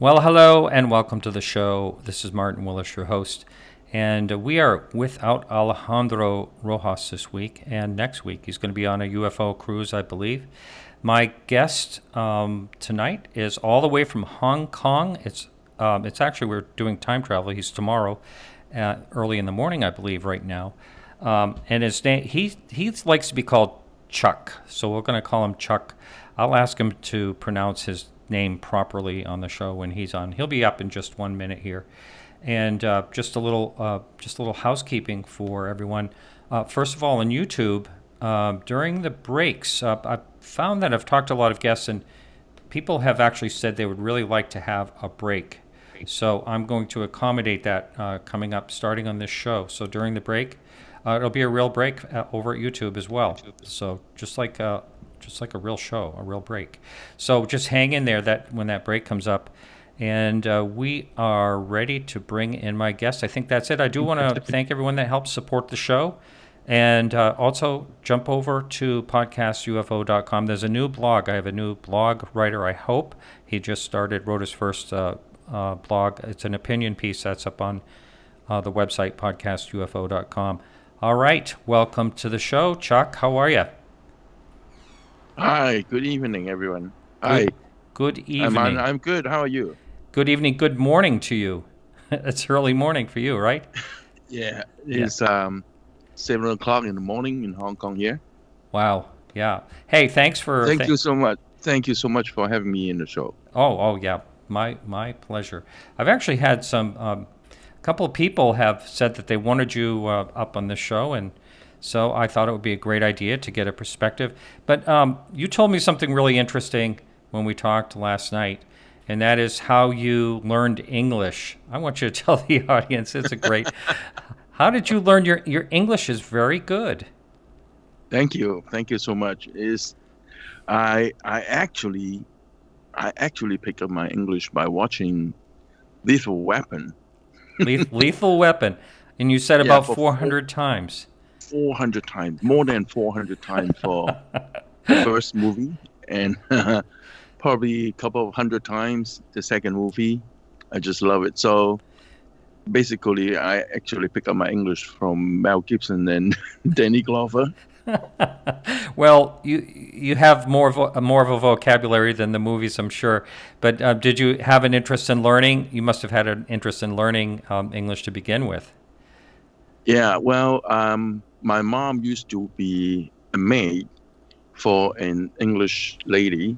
Well, hello and welcome to the show. This is Martin Willis, your host. And we are without Alejandro Rojas this week. And next week, he's going to be on a UFO cruise, I believe. My guest tonight is all the way from Hong Kong. It's actually, we're doing time travel. He's tomorrow, early in the morning, I believe, right now. And his name, he likes to be called Cheuk. So we're going to call him Cheuk. I'll ask him to pronounce his name properly on the show when he's on. He'll be up in just 1 minute here, and just a little housekeeping for everyone. First of all, on YouTube, during the breaks, I've found that I've talked to a lot of guests, and people have actually said they would really like to have a break. So I'm going to accommodate that coming up, starting on this show. So during the break, it'll be a real break over at YouTube as well. So just like a real show, a real break. So just hang in there that when that break comes up. And we are ready to bring in my guest. I think that's it. I do want to thank everyone that helps support the show. And also jump over to podcastufo.com. There's a new blog. I have a new blog writer, I hope. He just wrote his first blog. It's an opinion piece that's up on the website, podcastufo.com. All right. Welcome to the show. Cheuk, how are you? Hi, good evening, everyone. Hi. Good evening. I'm good. How are you? Good evening. Good morning to you. It's early morning for you, right? Yeah, it's 7 o'clock in the morning in Hong Kong here. Wow. Yeah. Hey, thanks for... Thank you so much. Thank you so much for having me in the show. Oh, yeah. My pleasure. I've actually had a couple of people have said that they wanted you up on this show, and so I thought it would be a great idea to get a perspective. But you told me something really interesting when we talked last night, and that is how you learned English. I want you to tell the audience. It's a great... How did you learn your English is very good. Thank you. Thank you so much. I actually picked up my English by watching Lethal Weapon. Lethal Weapon. And you said about 400 times. 400 times, more than 400 times for the first movie, and probably a couple of hundred times the second movie. I just love it. So basically, I actually picked up my English from Mel Gibson and Danny Glover. Well, you have more of a vocabulary than the movies, I'm sure. But did you have an interest in learning? You must have had an interest in learning English to begin with. Yeah, well, my mom used to be a maid for an English lady,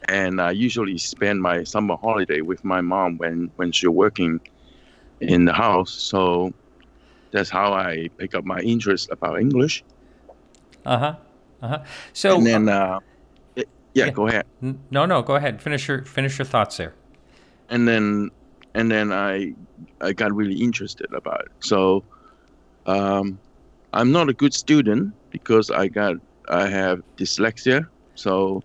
and I usually spend my summer holiday with my mom when she's working in the house. So that's how I pick up my interest about English. So and then go ahead. No, go ahead. Finish your thoughts there. And then I got really interested about it. So I'm not a good student because I have dyslexia, so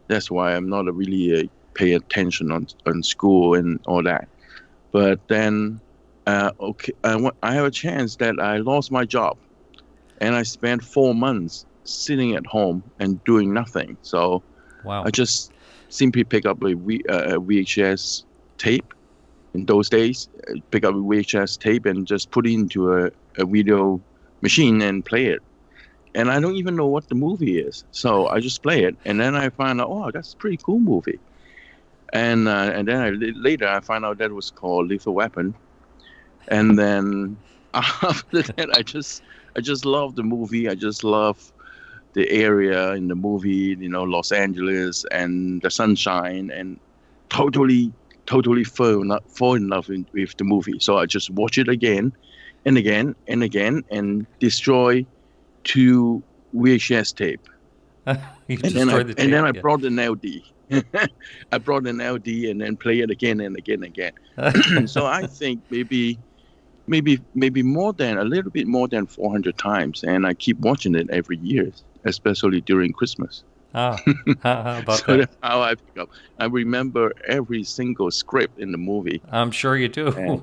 that's why I'm not really pay attention on school and all that. But then, I have a chance that I lost my job, and I spent 4 months sitting at home and doing nothing. So wow. I just simply pick up a VHS tape. In those days, pick up a VHS tape and just put it into a video machine and play it. And I don't even know what the movie is, so I just play it, and then I find out, oh, that's a pretty cool movie. And then later I find out that was called Lethal Weapon. And then after that, I just love the movie. I just love the area in the movie, Los Angeles and the sunshine, and totally fall in love with the movie. So I just watch it again and again and again and destroy 2 VHS tape. And then I brought an LD. I brought an LD and then play it again and again and again. So I think maybe a little bit more than 400 times, and I keep watching it every year, especially during Christmas. How about so that? That's how I pick up. I remember every single script in the movie. I'm sure you do.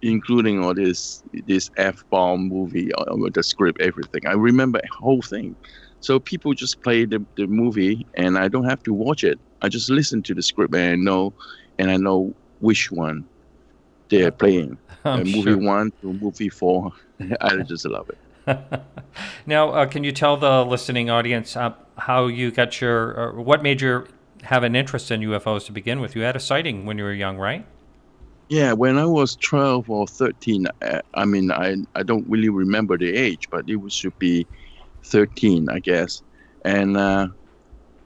Including all this F-bomb movie, the script, everything. I remember the whole thing. So people just play the movie, and I don't have to watch it. I just listen to the script, and I know which one they're playing. I'm Movie sure. one to movie four. I just love it. Now, can you tell the listening audience how you got what made you have an interest in UFOs to begin with? You had a sighting when you were young, right? Yeah, when I was 12 or 13, I mean, I don't really remember the age, but should be 13, I guess. And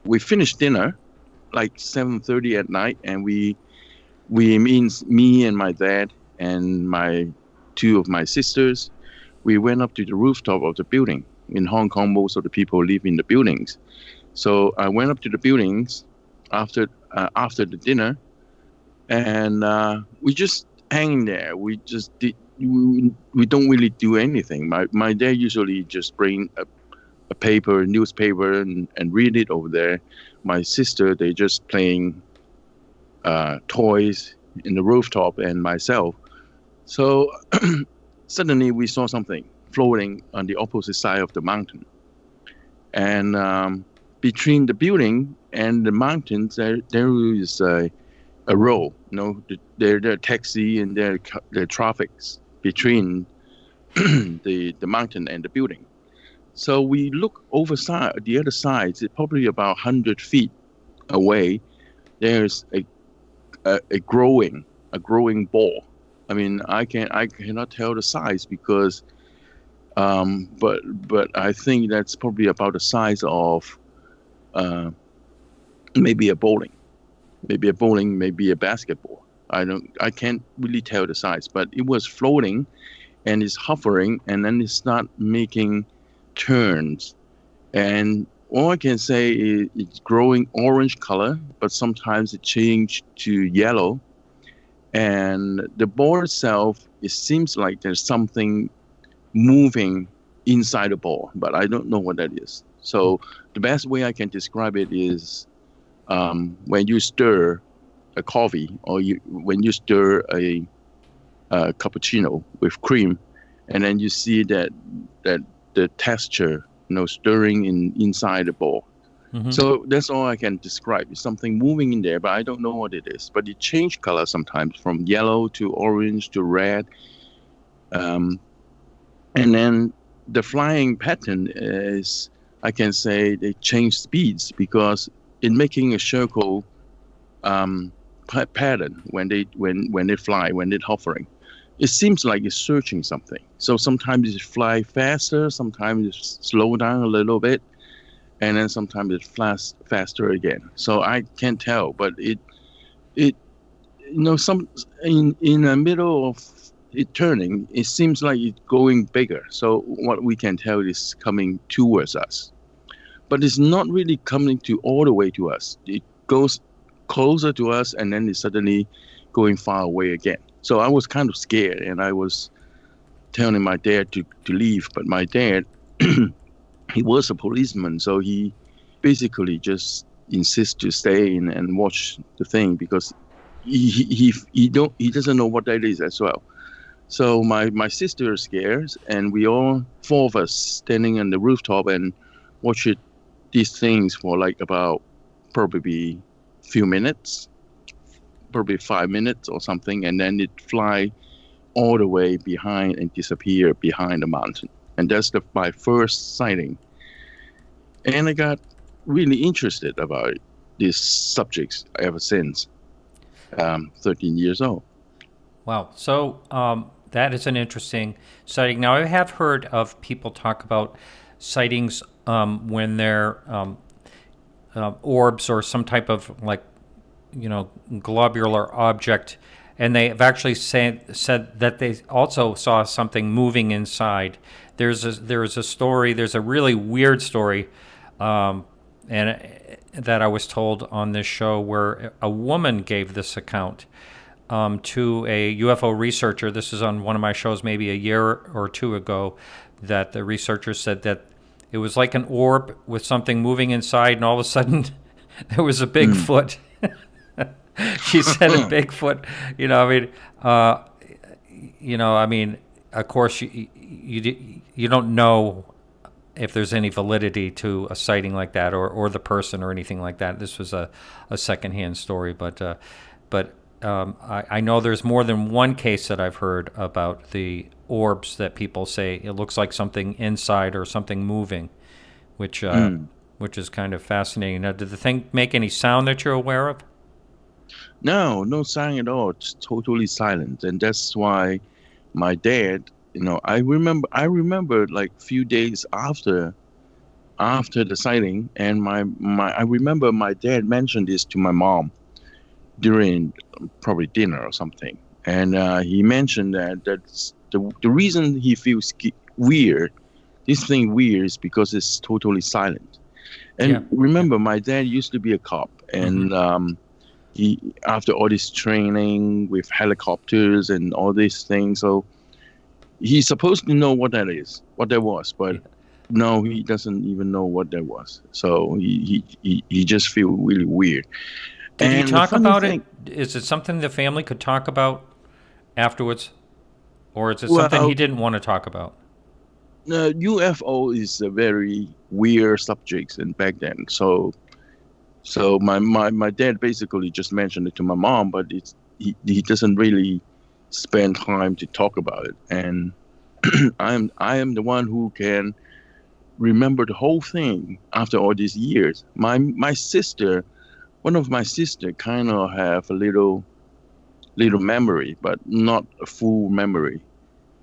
we finished dinner like 7:30 at night, and we means me and my dad and my two of my sisters, we went up to the rooftop of the building. In Hong Kong, most of the people live in the buildings. So I went up to the buildings after the dinner, and we just hang there. We don't really do anything. My dad usually just bring a paper, newspaper, and read it over there. My sister, they just playing toys in the rooftop, and myself. So suddenly we saw something floating on the opposite side of the mountain, and between the building and the mountains, there is a row. There are taxi and there traffics between the mountain and the building. So we look over the other side. It's probably about 100 feet away. There's a growing ball. I mean, I cannot tell the size because, but I think that's probably about the size of uh, maybe a bowling, maybe a basketball. I can't really tell the size, but it was floating and it's hovering, and then it start making turns. And all I can say is it's growing orange color, but sometimes it changed to yellow. And the ball itself, it seems like there's something moving inside the ball, but I don't know what that is. So the best way I can describe it is when you stir a coffee, or when you stir a cappuccino with cream, and then you see that the texture, stirring inside the bowl. Mm-hmm. So that's all I can describe. It's something moving in there, but I don't know what it is. But it changed color sometimes from yellow to orange to red. And then the flying pattern is, I can say, they change speeds because in making a circle pattern when they fly, when they're hovering, it seems like it's searching something. So sometimes it fly faster, sometimes it slow down a little bit, and then sometimes it flies faster again. So I can't tell, but some in the middle of it turning, it seems like it's going bigger. So what we can tell is coming towards us, but it's not really coming to all the way to us. It goes closer to us, and then it's suddenly going far away again. So I was kind of scared, and I was telling my dad to leave. But my dad, he was a policeman, so he basically just insists to stay and watch the thing because he doesn't know what that is as well. So my sister is scared, and we all four of us standing on the rooftop and watch these things for like about probably few minutes, probably 5 minutes or something, and then it fly all the way behind and disappear behind the mountain. And that's my first sighting. And I got really interested about these subjects ever since 13 years old. Wow. So that is an interesting sighting. Now, I have heard of people talk about sightings when they're orbs or some type of globular object, and they've actually said that they also saw something moving inside. There's a story. There's a really weird story, and that I was told on this show where a woman gave this account to a UFO researcher. This is on one of my shows maybe a year or two ago, that the researcher said that it was like an orb with something moving inside, and all of a sudden there was a Bigfoot. She said a Bigfoot. Of course you don't know if there's any validity to a sighting like that, or the person or anything like that. This was a secondhand story, but I know there's more than one case that I've heard about the orbs that people say it looks like something inside or something moving, which is kind of fascinating. Now, did the thing make any sound that you're aware of? No, no sign at all. It's totally silent, and that's why my dad, I remember like few days after the sighting, and I remember my dad mentioned this to my mom during probably dinner or something, and he mentioned that that's the reason he feels weird. This thing weird is because it's totally silent. Yeah. And remember, my dad used to be a cop, Mm-hmm. and he after all this training with helicopters and all these things, so he's supposed to know what that was, but no, he doesn't even know what that was. So he just feel really weird. Did he And the talk funny about it? thing, Is it something the family could talk about afterwards, or is it something he well, didn't want to talk about? UFO is a very weird subject, and back then, so my dad basically just mentioned it to my mom, but he doesn't really spend time to talk about it. And I am the one who can remember the whole thing after all these years. My sister, one of my sister, kind of have a little memory, but not a full memory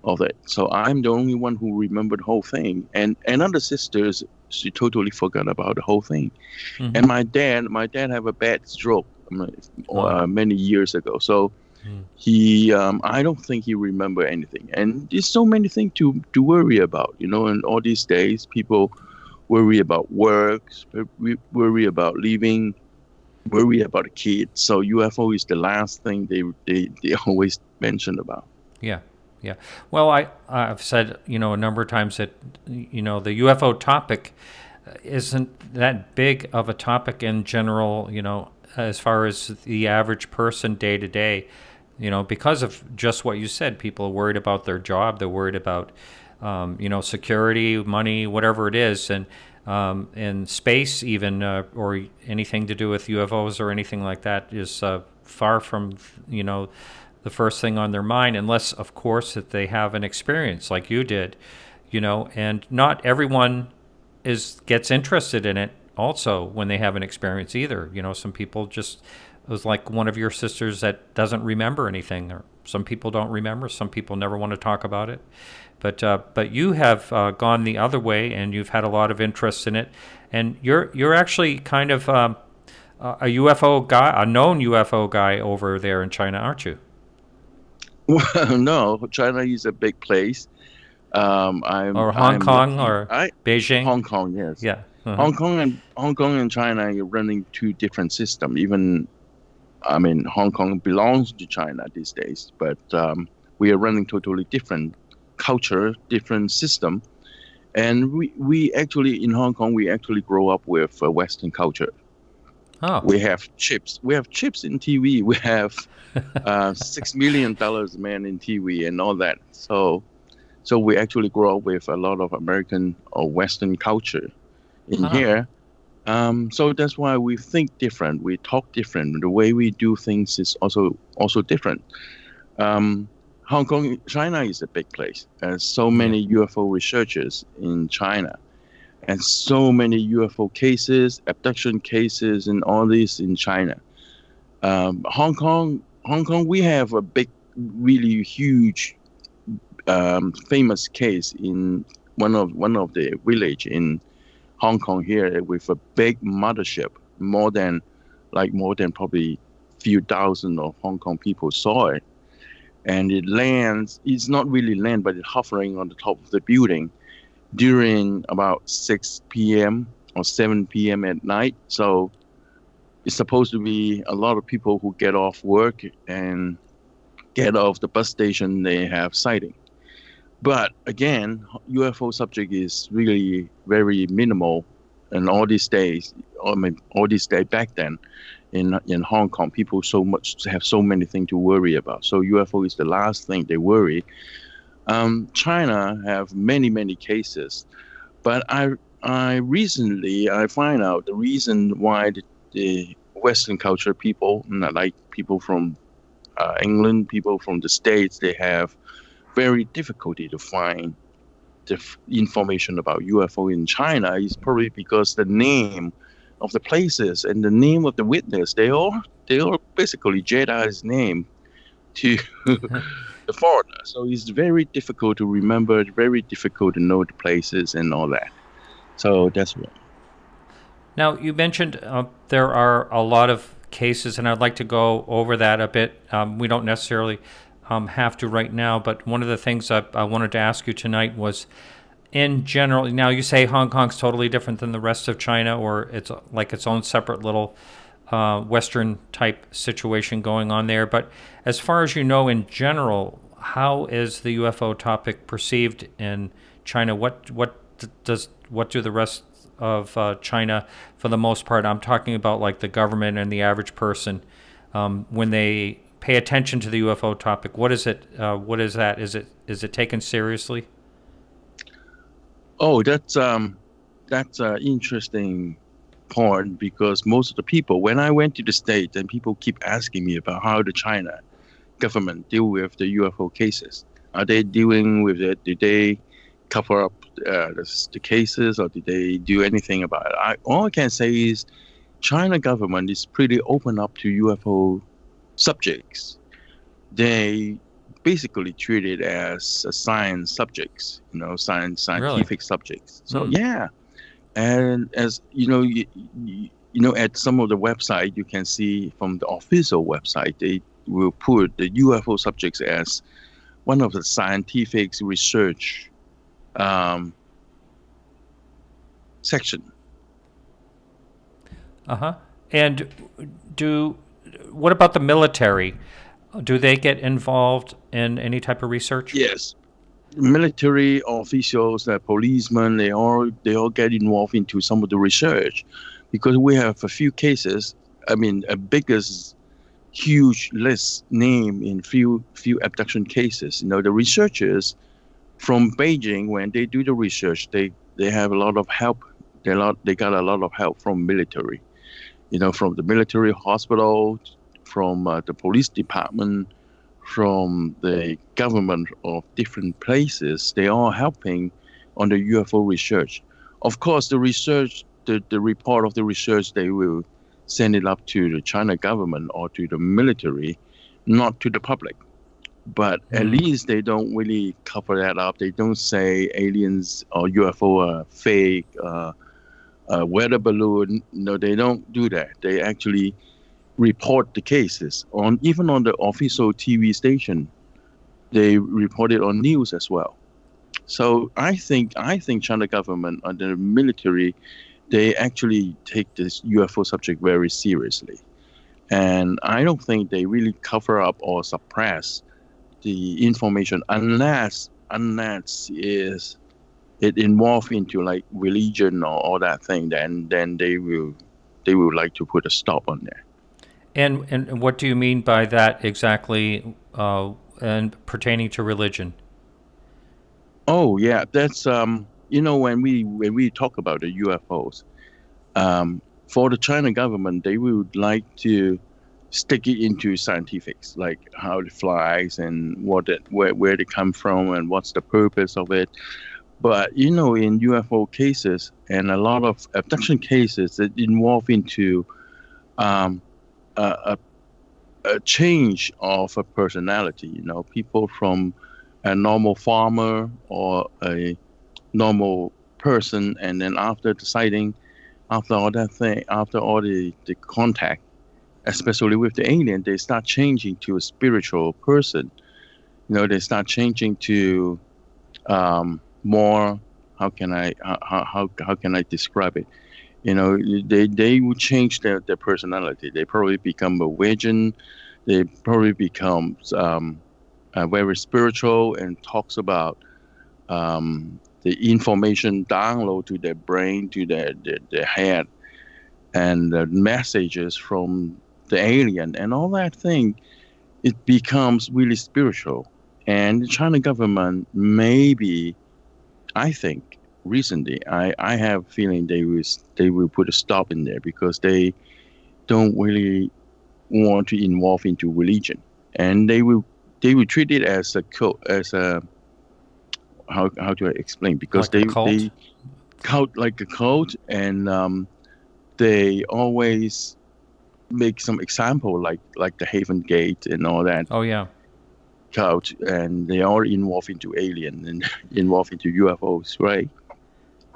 of it. So I'm the only one who remembered the whole thing, and other sisters, she totally forgot about the whole thing. Mm-hmm. And my dad have a bad stroke Oh. many years ago. So Mm. I don't think he remember anything. And there's so many things to worry about, And all these days, people worry about work, worry about living, worry about a kid. So UFO is the last thing they always mention about. Yeah, yeah. Well, I've said a number of times that the UFO topic isn't that big of a topic in general. As far as the average person day to day. Because of just what you said, people are worried about their job. They're worried about security, money, whatever it is, and space even, or anything to do with UFOs or anything like that is far from the first thing on their mind, unless, of course, that they have an experience like you did, and not everyone gets interested in it also when they have an experience either. Some people just, it was like one of your sisters that doesn't remember anything, or some people don't remember, some people never want to talk about it. But you have gone the other way, and you've had a lot of interest in it, and you're actually kind of a UFO guy, a known UFO guy over there in China, aren't you? Well, no, China is a big place. Or Hong I'm Kong lucky. or I Beijing? Hong Kong, yes. Yeah. Uh-huh. Hong Kong and China are running two different systems. Even I mean, Hong Kong belongs to China these days, but we are running totally different culture, different system. And we actually in Hong Kong we actually grow up with Western culture. Oh. We have chips. We have chips in TV. We have $6 million man in TV and all that. So we actually grow up with a lot of American or Western culture in Huh. here. So that's why we think different. We talk different. The way we do things is also different. Hong Kong, China is a big place. There's so Yeah. many UFO researchers in China, and so many UFO cases, abduction cases, and all this in China. Hong Kong, we have a big, really huge, famous case in one of the village in Hong Kong here with a big mothership, more than probably few thousand of Hong Kong people saw it, and it lands. It's not really land, but it's hovering on the top of the building during about 6 p.m. or 7 p.m. at night. So it's supposed to be a lot of people who get off work and get off the bus station. They have sighting. But again, UFO subject is really very minimal. And all these days, I mean, all these days back then, in Hong Kong, people have so many things to worry about. So UFO is the last thing they worry. China have many cases, But I recently I find out the reason why the Western culture people, like people from England, people from the States, they have very difficulty to find the information about UFO in China is probably because the name of the places and the name of the witness, they all basically Jedi's name to the foreigner. So it's very difficult to remember, very difficult to know the places and all that. So that's what. Now, you mentioned there are a lot of cases, and I'd like to go over that a bit. We don't necessarily have to right now, but one of the things I wanted to ask you tonight was, in general, now you say Hong Kong's totally different than the rest of China, or it's like its own separate little Western type situation going on there. But as far as you know, in general, how is the UFO topic perceived in China? What do the rest of China, for the most part, I'm talking about like the government and the average person, when they pay attention to the UFO topic? What is it? What is that? Is it taken seriously? Oh, that's an interesting point because most of the people, when I went to the States, and people keep asking me about how the China government deal with the UFO cases. Are they dealing with it? Do they cover up the cases, or do they do anything about it? All I can say is China government is pretty open up to UFO subjects. They basically treat it as a science subjects, Really? scientific subjects. So Hmm. yeah, and as at some of the website, you can see from the official website, they will put the UFO subjects as one of the scientific research um, section. Uh huh. And do what about the military? Do they get involved in any type of research? Yes, military officials, policemen, they all get involved into some of the research because we have a few cases. I mean, a biggest huge list name in few abduction cases. The researchers from Beijing, when they do the research, they have a lot of help. They got a lot of help from military. From the military hospital, from the police department, from the government of different places. They are helping on the UFO research. Of course, the report of the research, they will send it up to the China government or to the military, not to the public. But at Hmm. least they don't really cover that up. They don't say aliens or UFO are fake, weather balloon. No, they don't do that. They actually report the cases on even on the official TV station. They report it on news as well. So I think China government and the military, they actually take this UFO subject very seriously. And I don't think they really cover up or suppress the information unless is it involved into like religion or all that thing, then they will like to put a stop on there. And what do you mean by that exactly? And pertaining to religion? Oh yeah, that's when we talk about the UFOs, for the China government, they would like to stick it into scientifics, like how it flies and where they come from and what's the purpose of it. But in UFO cases and a lot of abduction cases that involve into um, a, a change of a personality. People from a normal farmer or a normal person, and then after the sighting, after all that thing, after all the contact, especially with the alien, they start changing to a spiritual person. They start changing to more. How can I describe it? They would change their personality. They probably become a Western. They probably become very spiritual and talks about the information download to their brain, to their head, and the messages from the alien and all that thing. It becomes really spiritual. And the China government maybe, I think, recently, I have a feeling they will put a stop in there because they don't really want to involve into religion, and they will treat it as a cult, as a how do I explain? Because Like a cult? they cult like a cult, and they always make some example like the Haven Gate and all that Oh, yeah. cult, and they are involved into alien and involved into UFOs, right?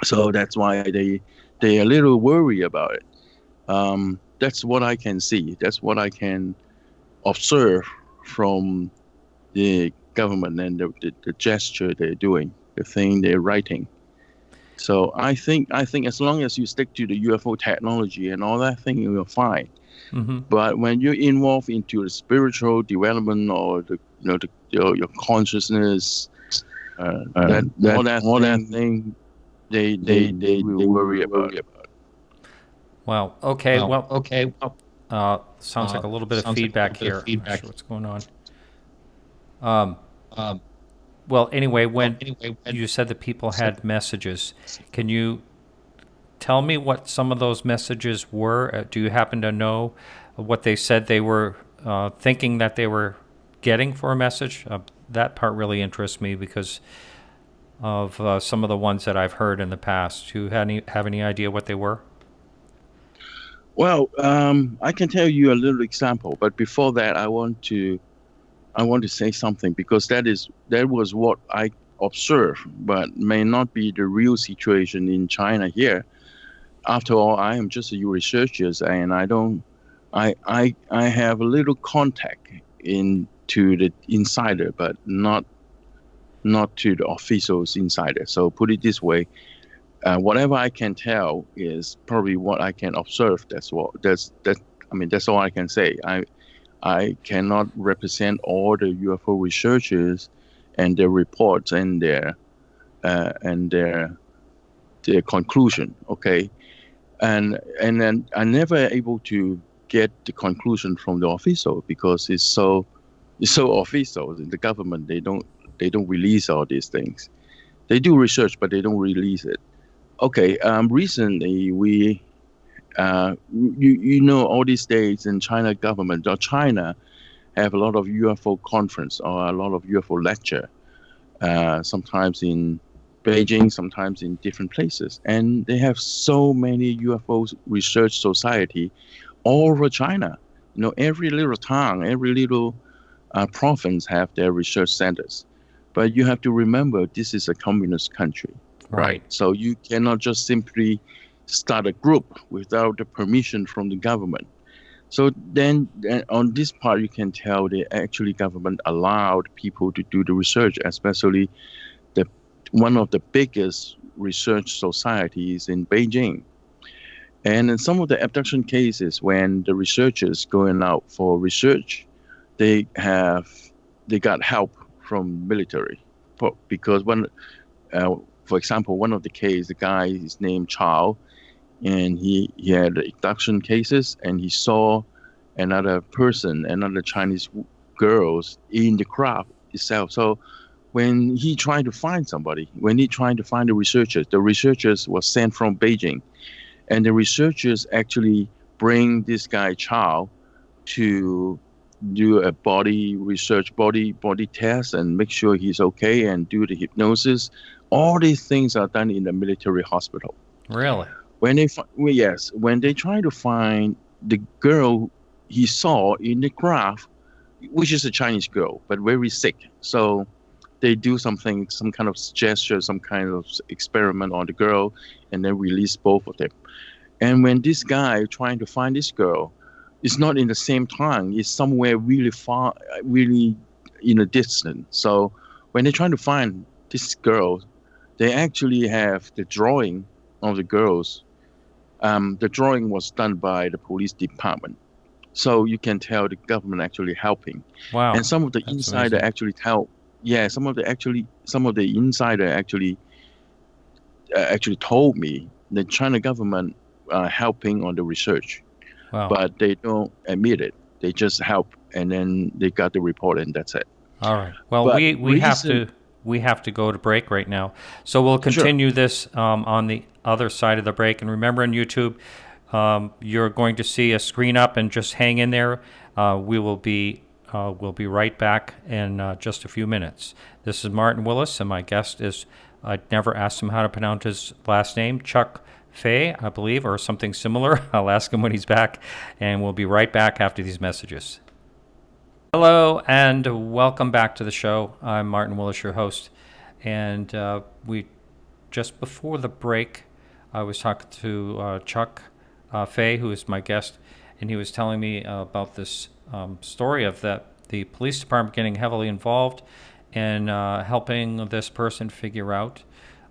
So that's why they are a little worried about it. That's what I can see. That's what I can observe from the government and the gesture they're doing, the thing they're writing. So I think as long as you stick to the UFO technology and all that thing, you're fine. Mm-hmm. But when you're involved into the spiritual development or your consciousness, that all that thing, they will worry about it. Wow. Okay. Well, Okay. sounds like a little bit of Sounds like a feedback little bit of here. I'm not feedback. sure what's going on. Um, Um, well, anyway, when anyway, you said that people had messages, can you tell me what some of those messages were? Do you happen to know what they said they were thinking that they were getting for a message? That part really interests me because of some of the ones that I've heard in the past. Do you have any idea what they were? Well, I can tell you a little example, but before that, I want to say something because that was what I observed, but may not be the real situation in China here. After all, I am just a researcher, and I don't, I have a little contact into the insider, but not to the officials insider. So put it this way, whatever I can tell is probably what I can observe. That's what that. I mean, that's all I can say. I cannot represent all the UFO researchers and their reports and their conclusion. Okay, and then I never able to get the conclusion from the official because it's so official. The government they don't release all these things. They do research, but they don't release it. Okay. Recently you know all these days in China government or China have a lot of UFO conference or a lot of UFO lecture. Sometimes in Beijing, sometimes in different places, and they have so many UFO research society all over China. Every little town, every little province have their research centers. But you have to remember, this is a communist country, right? Right. So you cannot just simply start a group without the permission from the government. So then on this part, you can tell the actually government allowed people to do the research, especially the one of the biggest research societies in Beijing. And in some of the abduction cases, when the researchers going out for research, they have they got help from military. Because uh, for example, one of the case, the guy is named Chow, and he had abduction cases, and he saw another Chinese girls in the craft itself. So when he tried to find somebody, when he tried to find the researchers were sent from Beijing, and the researchers actually bring this guy Chow to do a body research, body test, and make sure he's okay, and do the hypnosis. All these things are done in the military hospital. Really? When they try to find the girl he saw in the graph, which is a Chinese girl, but very sick. So they do something, some kind of gesture, some kind of experiment on the girl, and then release both of them. And when this guy trying to find this girl, it's not in the same time. It's somewhere really far, really in a distance. So when they're trying to find this girl, they actually have the drawing of the girls. The drawing was done by the police department. So you can tell the government actually helping. Wow. And some of the That's insider amazing. actually tell, yeah, some of the insider actually told me the China government helping on the research, Wow. but they don't admit it. They just help, and then they got the report, and that's it. All right. Well, But we have recent, to we have to go to break right now. So we'll Sure. continue this on the other side of the break. And remember, on YouTube, you're going to see a screen up, and just hang in there. We'll be right back in just a few minutes. This is Martin Willis, and my guest is, I never asked him how to pronounce his last name, Cheuk Fei, I believe, or something similar. I'll ask him when he's back, and we'll be right back after these messages. Hello, and welcome back to the show. I'm Martin Willis, your host, and we just before the break, I was talking to Cheuk Fei, who is my guest, and he was telling me about this story of the police department getting heavily involved in helping this person figure out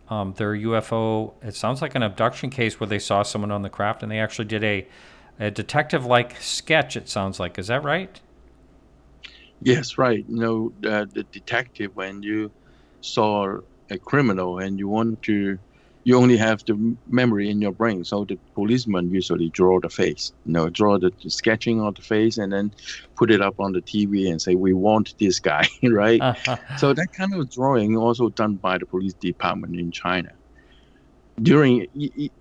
their UFO. It sounds like an abduction case where they saw someone on the craft, and they actually did a detective-like sketch, it sounds like. Is that right? Yes, right. The detective, when you saw a criminal and you only have the memory in your brain. So the policeman usually draw the face, draw the sketching of the face, and then put it up on the TV and say, we want this guy, right? So that kind of drawing also done by the police department in China during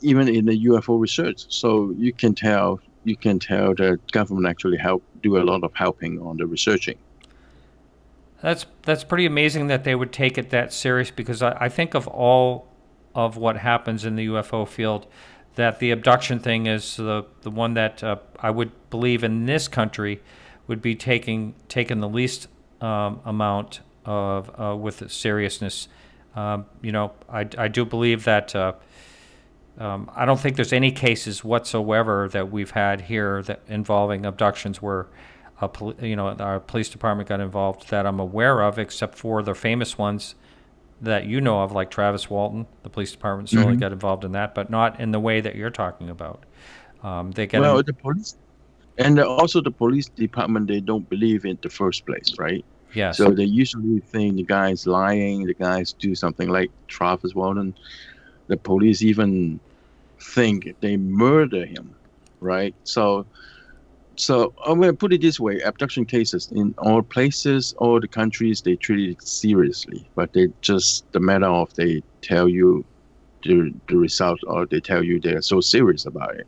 even in the UFO research. So you can tell the government actually do a lot of helping on the researching. That's pretty amazing that they would take it that serious, because I think of all of what happens in the UFO field, that the abduction thing is the one that I would believe in this country would be taken the least amount of with seriousness. I do believe that I don't think there's any cases whatsoever that we've had here that involving abductions where our police department got involved that I'm aware of, except for the famous ones that you know of, like Travis Walton. The police department certainly got involved in that, but not in the way that you're talking about. The police and also the police department, they don't believe in the first place, right? Yes. So they usually think the guy's lying, the guy's do something like Travis Walton. The police even think they murder him, right? So I'm going to put it this way: abduction cases in all places, all the countries, they treat it seriously, but they just the matter of they tell you the result, or they tell you they're so serious about it.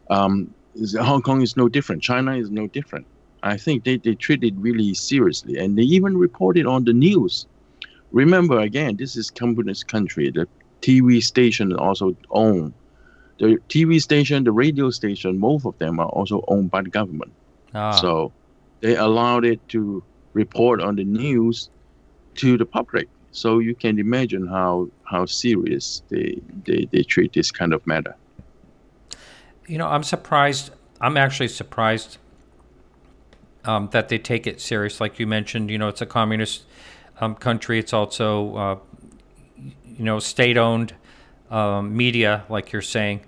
Hong Kong is no different. China is no different. I think they treat it really seriously, and they even report it on the news. Remember, again, this is communist country. The TV station also owned. The TV station, the radio station, both of them are also owned by the government. So they allowed it to report on the news to the public. So you can imagine how serious they treat this kind of matter. I'm surprised. I'm actually surprised that they take it serious. Like you mentioned, it's a communist country. It's also, state-owned media, like you're saying.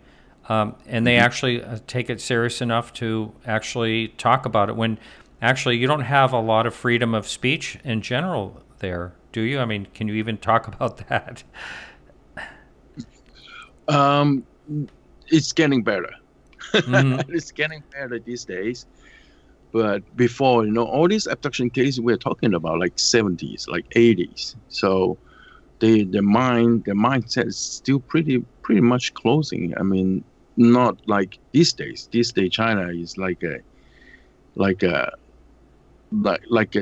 And they actually take it serious enough to actually talk about it, when actually you don't have a lot of freedom of speech in general there, do you? I mean, can you even talk about that? It's getting better. It's getting better these days. But before, all these abduction cases we're talking about, like 70s, like 80s. So the mindset is still pretty much closing. I mean, not like these days. These days, China is like an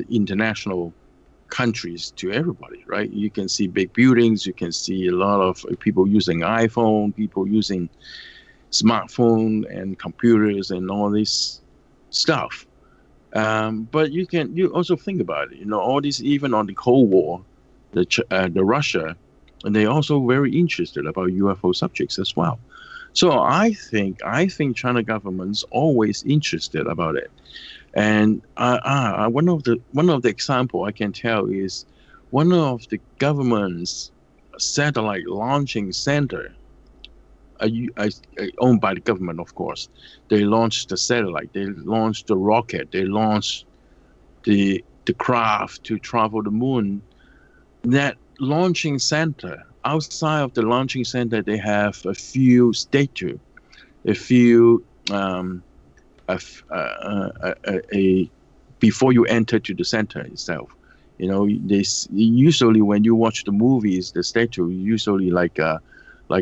international countries to everybody, right? You can see big buildings. You can see a lot of people using iPhone, people using smartphone and computers and all this stuff. But you also think about it. All this, even on the Cold War, the Russia, and they're also very interested about UFO subjects as well. So I think China government's always interested about it. And one of the example I can tell is one of the government's satellite launching center, owned by the government, of course. They launched the satellite, they launched the rocket, they launched the craft to travel the moon. That launching center, outside of the launching center, they have a few statues, a few before you enter to the center itself, Usually when you watch the movies, the statue usually like a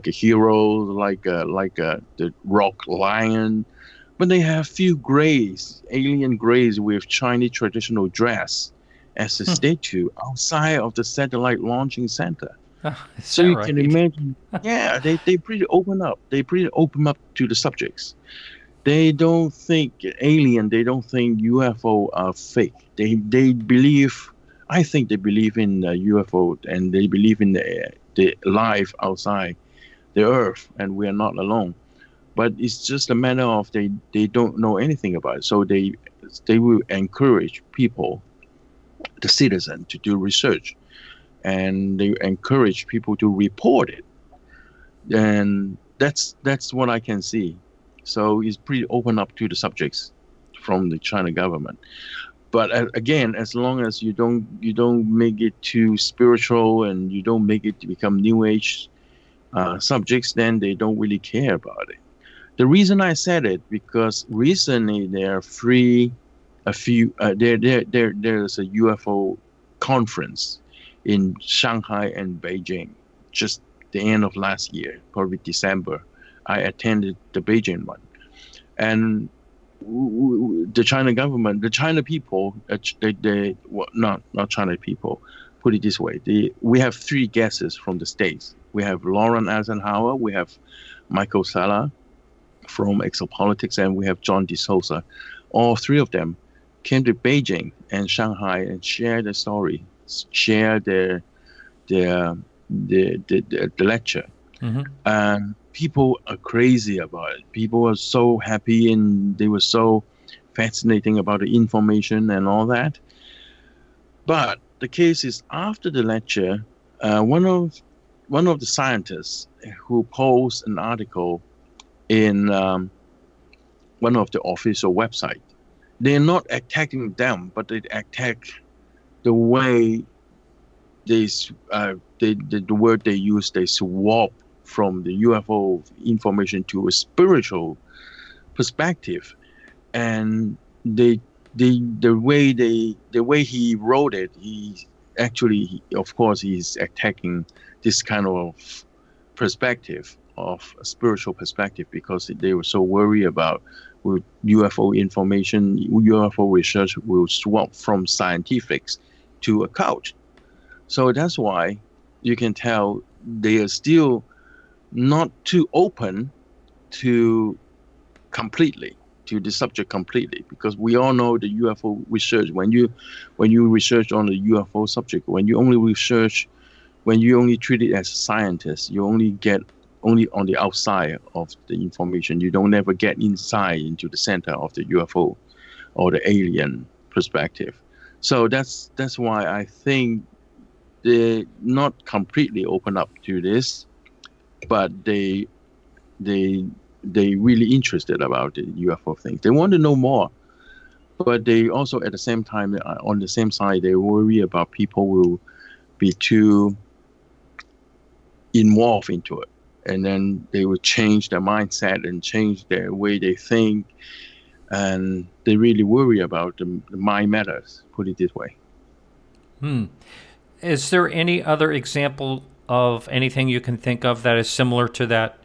hero, like the rock lion, but they have few grays, alien grays with Chinese traditional dress as a statue outside of the satellite launching center. Oh, is So that you can right? imagine, yeah, they pretty open up. They pretty open up to the subjects. They don't think alien. They don't think UFO are fake. They believe. I think they believe in UFO and they believe in the life outside the Earth, and we are not alone. But it's just a matter of they don't know anything about it. So they will encourage people, the citizen, to do research, and they encourage people to report it. And that's what I can see. So it's pretty open up to the subjects from the China government. But again, as long as you don't make it too spiritual and you don't make it to become new age subjects, then they don't really care about it. The reason I said it because recently there are there's a UFO conference in Shanghai and Beijing just the end of last year, probably December. I attended the Beijing one, and the China government, the China people, well, not China people. Put it this way: we have three guests from the states. We have Lauren Eisenhower, we have Michael Sala from Exopolitics, and we have John DeSouza. All three of them came to Beijing and Shanghai and shared their story, share the lecture. Mm-hmm. And people are crazy about it. People are so happy and they were so fascinating about the information and all that. But the case is after the lecture, one of the scientists who posed an article in one of the official website. They're not attacking them, but they attack the way the word they use. They swap from the UFO information to a spiritual perspective, and the way he wrote it, he actually, of course, he's attacking this kind of perspective of a spiritual perspective because they were so worried about with UFO information, UFO research will swap from scientifics to a cult. So that's why you can tell they are still not too open to completely to the subject completely because we all know the UFO research when you research on the UFO subject when you only treat it as a scientist you only get only on the outside of the information. You don't ever get inside into the center of the UFO or the alien perspective. So that's why I think they're not completely open up to this, but they really interested about the UFO thing. They want to know more, but they also at the same time on the same side they worry about people will be too involved into it, and then they will change their mindset and change their way they think, and they really worry about the mind matters. Put it this way. Is there any other example of anything you can think of that is similar to that?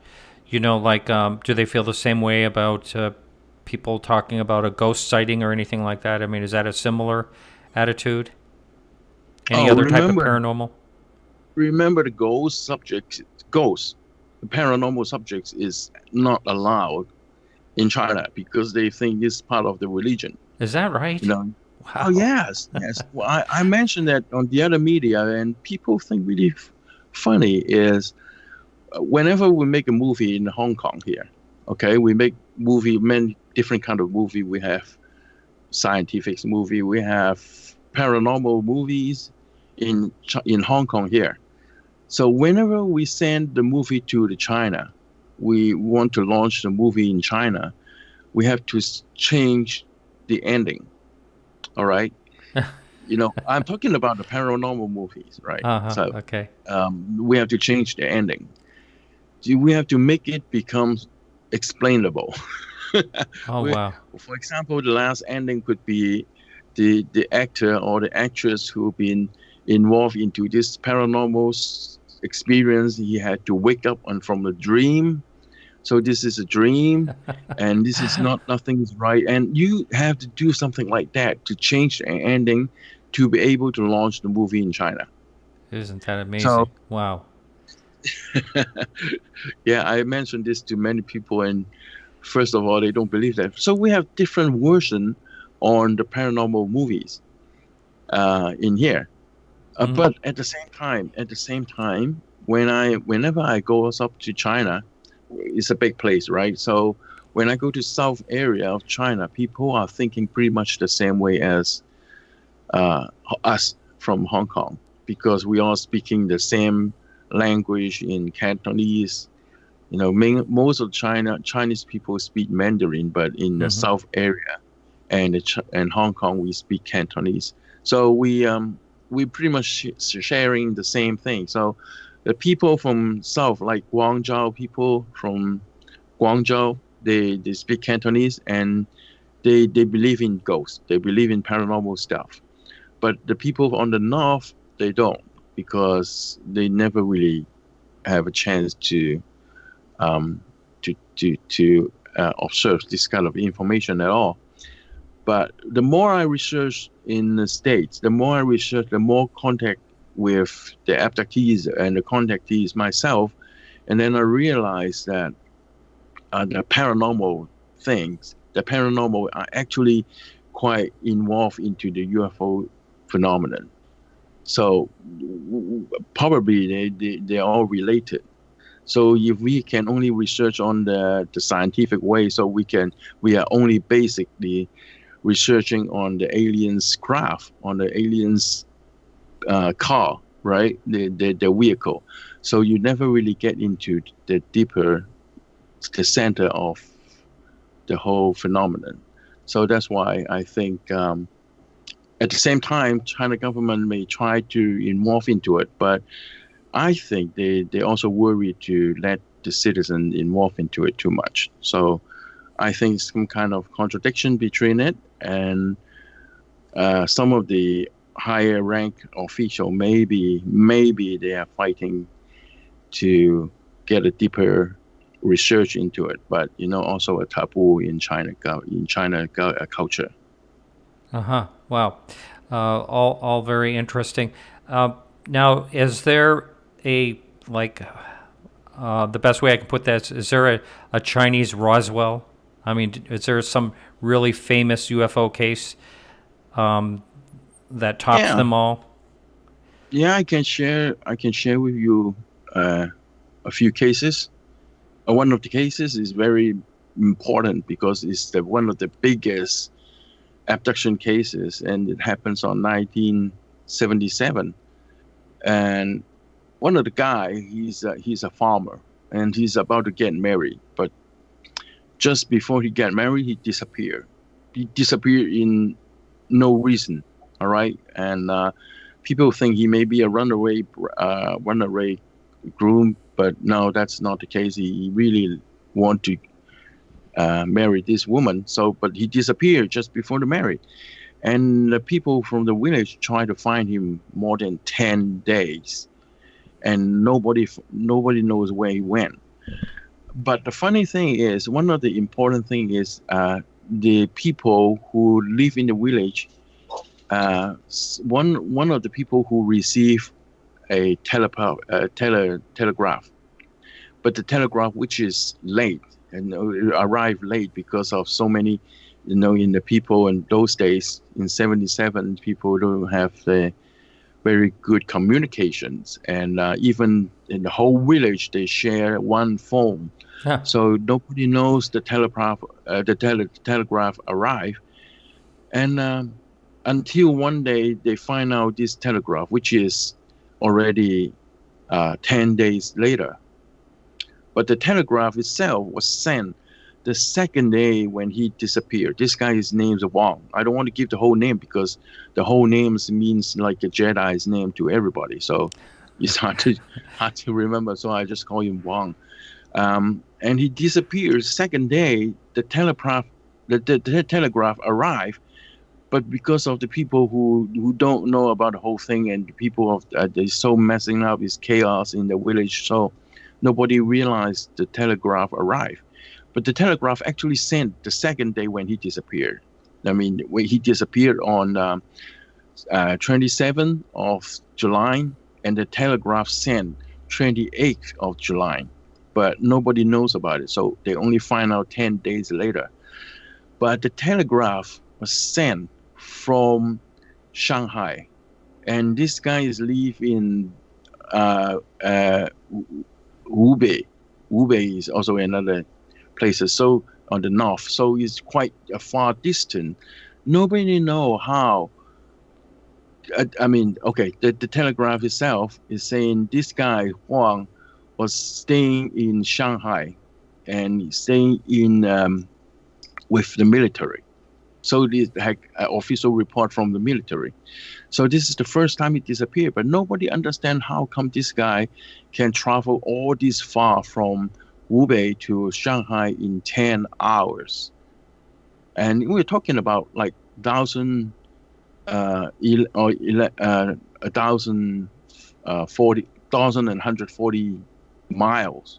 Like, do they feel the same way about people talking about a ghost sighting or anything like that? I mean, is that a similar attitude? Any Oh, other type of remember paranormal? remember the ghosts, the paranormal subjects is not allowed in China because they think it's part of the religion. Is that right? You know. Oh Wow. yes, yes. Well, I mentioned that on the other media, and people think really funny is whenever we make a movie in Hong Kong here, okay, we make many different kind of movie. We have scientific movie, we have paranormal movies in Hong Kong here. So whenever we send the movie to the China, we want to launch the movie in China, we have to change the ending. All right. I'm talking about the paranormal movies, right? Uh-huh. So Okay. we have to change the ending. We have to make it become explainable. Oh, we, wow. for example, the last ending could be the actor or the actress who've been involved into this paranormal experience, he had to wake up and from a dream. So this is a dream, and this is not, nothing is right. And you have to do something like that to change the ending to be able to launch the movie in China. Isn't that So amazing? Wow. yeah, I mentioned this to many people, and first of all, they don't believe that. So we have different version on the paranormal movies in here. Mm-hmm. But at the same time, whenever I go up to China, it's a big place, right? So when I go to south area of China, people are thinking pretty much the same way as uh, us from Hong Kong, because we are speaking the same language in Cantonese. Most of Chinese people speak Mandarin, but in the Mm-hmm. south area and Hong Kong we speak Cantonese. So we pretty much sharing the same thing. So the people from south, like Guangzhou people from Guangzhou, they speak Cantonese, and they believe in ghosts. They believe in paranormal stuff. But the people on the north, they don't, because they never really have a chance um, to observe this kind of information at all. But the more I research in the States, the more I research, the more contact with the abductees and the contactees myself. And then I realized that the paranormal things, the paranormal are actually quite involved into the UFO phenomenon. So probably they're all related. So if we can only research on the scientific way, so we are only basically researching on the aliens craft, on the aliens car, right? The vehicle. So you never really get into the deeper, the center of the whole phenomenon. So that's why I think at the same time, China government may try to involve into it, but I think they also worry to let the citizen involve into it too much. So I think some kind of contradiction between it, and some of the higher rank official maybe they are fighting to get a deeper research into it, but also a taboo in China culture. Uh-huh. Wow. All very interesting. Now, is there a like the best way I can put that is there a Chinese Roswell? I mean, is there some really famous UFO case um, that tops Yeah, them all? yeah, I can share with you uh, a few cases. One of the cases is very important because it's one of the biggest abduction cases, and it happens on 1977. And one of the guy, he's a farmer, and he's about to get married, but just before he get married, he disappeared. He disappeared in no reason. All right, and people think he may be a runaway groom, but no, that's not the case. He really want to marry this woman. So, but he disappeared just before the marriage, and the people from the village try to find him more than 10 days, and nobody knows where he went. But the funny thing is, one of the important thing is the people who live in the village. One of the people who received a telegraph, but the telegraph which is late and arrived late because of so many, in the people in those days in 77, people don't have the very good communications, and even in the whole village they share one phone, Huh. so nobody knows the telegraph arrived. And until one day they find out this telegraph, which is already 10 days later. But the telegraph itself was sent the second day when he disappeared. This guy's name's Wang. I don't want to give the whole name because the whole name means like a Jedi's name to everybody. So it's hard to remember. So I just call him Wang. And he disappeared. Second day, the telegraph arrived, But because of the people who don't know about the whole thing, and the people of they're so messing up, it's chaos in the village, so nobody realized the telegraph arrived. But the telegraph actually sent the second day when he disappeared. I mean, when he disappeared on 27th of July, and the telegraph sent 28th of July, but nobody knows about it. So they only find out 10 days later. But the telegraph was sent from Shanghai, and this guy is live in uh, uh, Hubei. Hubei is also another place, so on the north. So it's quite a far distance. Nobody know how. I mean, okay, the telegraph itself is saying this guy Huang was staying in Shanghai and staying in with the military. So this had an official report from the military. So this is the first time he disappeared, but nobody understand how come this guy can travel all this far from Hubei to Shanghai in 10 hours. And we're talking about like 1,140 miles,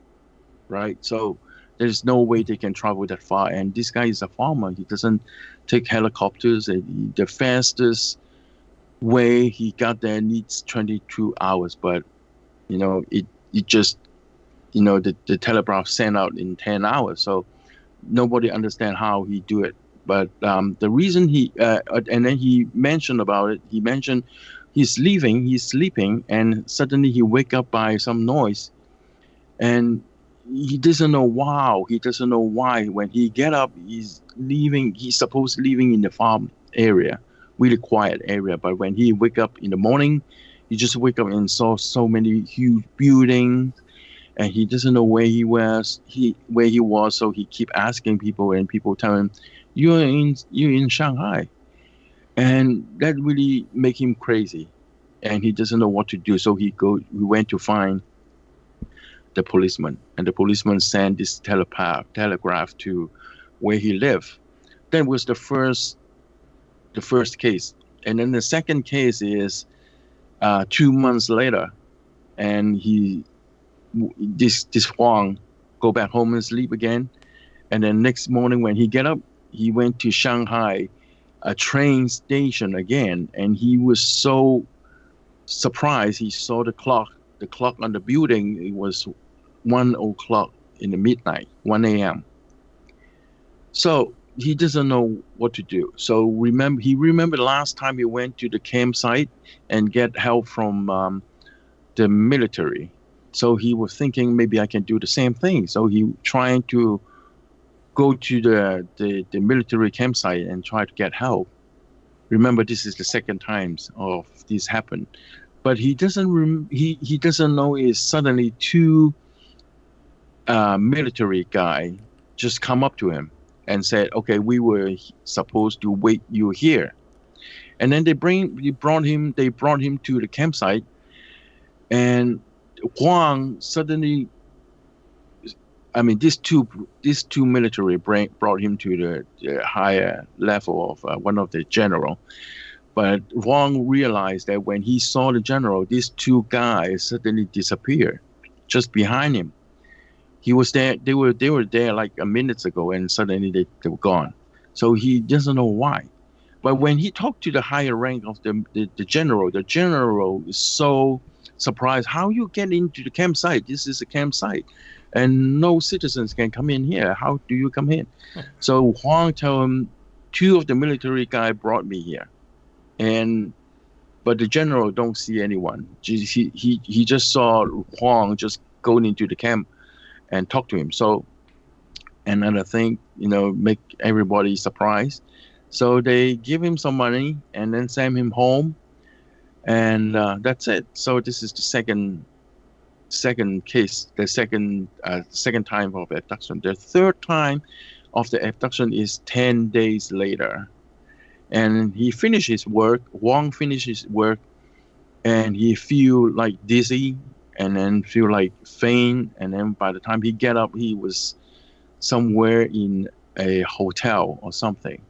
right? So there's no way they can travel that far. And this guy is a farmer. He doesn't take helicopters. And the fastest way he got there needs 22 hours. But, it just, the telegraph sent out in 10 hours. So nobody understand how he do it. But the reason and then he mentioned about it, he mentioned he's sleeping, and suddenly he wake up by some noise. And he doesn't know wow. He doesn't know why. When he get up, he's supposed leaving in the farm area, really quiet area. But when he wake up in the morning, he just wake up and saw so many huge buildings, and he doesn't know where he was. So he keep asking people, and people tell him, "You're in Shanghai," and that really make him crazy, and he doesn't know what to do. So he went to find the policeman, and the policeman sent this telegraph to where he lived. That was the first case, and then the second case is 2 months later, and this Huang go back home and sleep again, and then next morning when he get up, he went to Shanghai, a train station again, and he was so surprised. He saw the clock on the building. It was 1 o'clock in the midnight, 1 a.m. So he doesn't know what to do. So he remembered last time he went to the campsite and get help from the military. So he was thinking maybe I can do the same thing. So he trying to go to the military campsite and try to get help. Remember, this is the second time of this happened, but he doesn't he doesn't know is suddenly two military guy just come up to him and said, "Okay, we were supposed to wait you here," and then they brought him to the campsite, and Huang suddenly. I mean, these two military brought him to the higher level of one of the general. But Wang realized that when he saw the general, these two guys suddenly disappeared just behind him. He was there. They were there like a minute ago, and suddenly they were gone. So he doesn't know why. But when he talked to the higher rank of the general is so surprised. How you get into the campsite? This is a campsite, and no citizens can come in here. How do you come in? So Huang told him, two of the military guy brought me here, but the general don't see anyone. He just saw Huang just going into the camp and talk to him. So another thing, make everybody surprised. So they give him some money and then send him home, and that's it. So this is the second case, the second time of abduction. The third time of the abduction is 10 days later, and he finished his work. Wang finished his work, and he feel like dizzy, and then feel like faint, and then by the time he get up, he was somewhere in a hotel or something.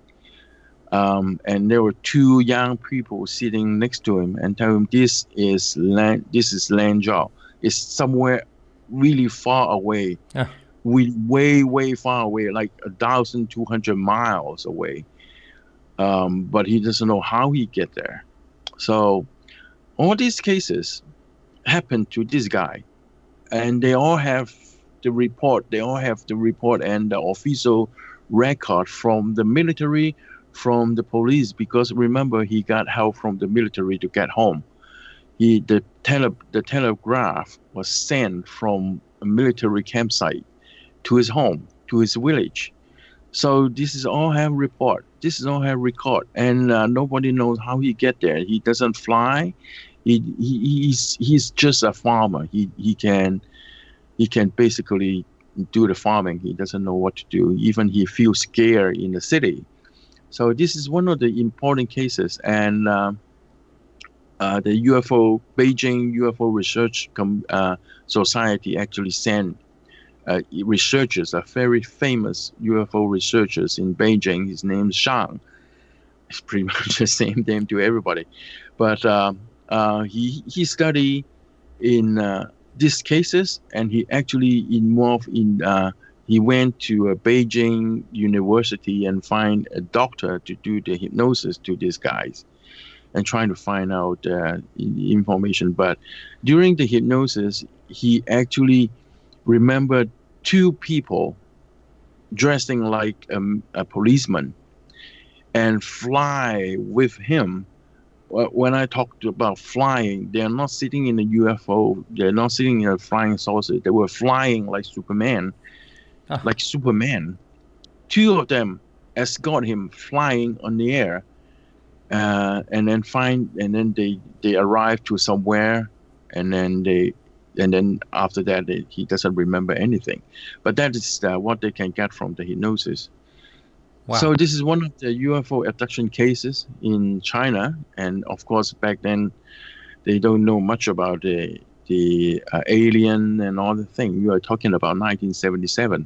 And there were two young people sitting next to him and tell him this is land. This is Lanzhou. It's somewhere really far away, Yeah. way far away, like 1,200 miles away. But he doesn't know how he get there. So all these cases happened to this guy, and they all have the report. They all have the report and the official record from the military, from the police. Because remember, he got help from the military to get home. The telegraph was sent from a military campsite to his home, to his village. So this is all have report. This is all have record, and nobody knows how he get there. He doesn't fly. He's just a farmer. He can basically do the farming. He doesn't know what to do. Even he feels scared in the city. So this is one of the important cases, and the Beijing UFO Research Society actually sent researchers, a very famous UFO researchers in Beijing. His name is Shang. It's pretty much the same name to everybody, but he studied in these cases, and he actually involved in. He went to a Beijing university and find a doctor to do the hypnosis to these guys, and trying to find out information. But during the hypnosis, he actually remembered two people dressing like a policeman and fly with him. When I talked about flying, they're not sitting in a UFO. They're not sitting in a flying saucer. They were flying like Superman, like Superman. Two of them escort him flying on the air, and then they arrive to somewhere, and then after that he doesn't remember anything. But that is what they can get from the hypnosis. Wow. So this is one of the UFO abduction cases in China, and of course back then they don't know much about the alien and all the thing. You are talking about 1977.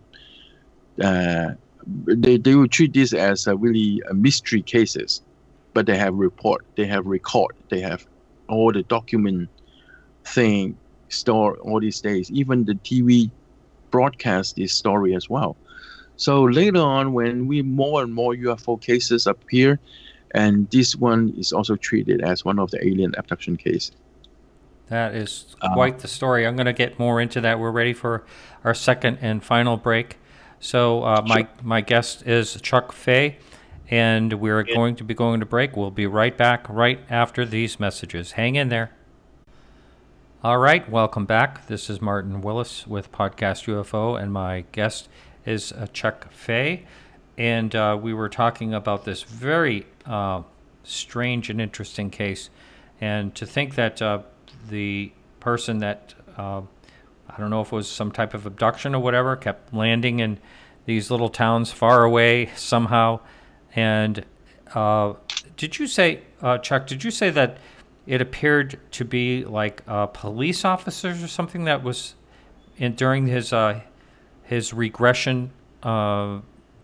They will treat this as really a mystery cases, but they have report, they have record, they have all the document thing stored all these days. Even the TV broadcast this story as well. So later on, when more and more UFO cases appear, and this one is also treated as one of the alien abduction cases. That is quite the story. I'm going to get more into that. We're ready for our second and final break. So my guest is Cheuk Fei, and we're going to be going to break. We'll be right back right after these messages. Hang in there. All right, welcome back. This is Martin Willis with Podcast UFO, and my guest is Cheuk Fei. And we were talking about this very strange and interesting case. And to think that the person that, I don't know if it was some type of abduction or whatever, kept landing in these little towns far away somehow. And did you say, Chuck, did you say that it appeared to be like police officers or something that was during his regression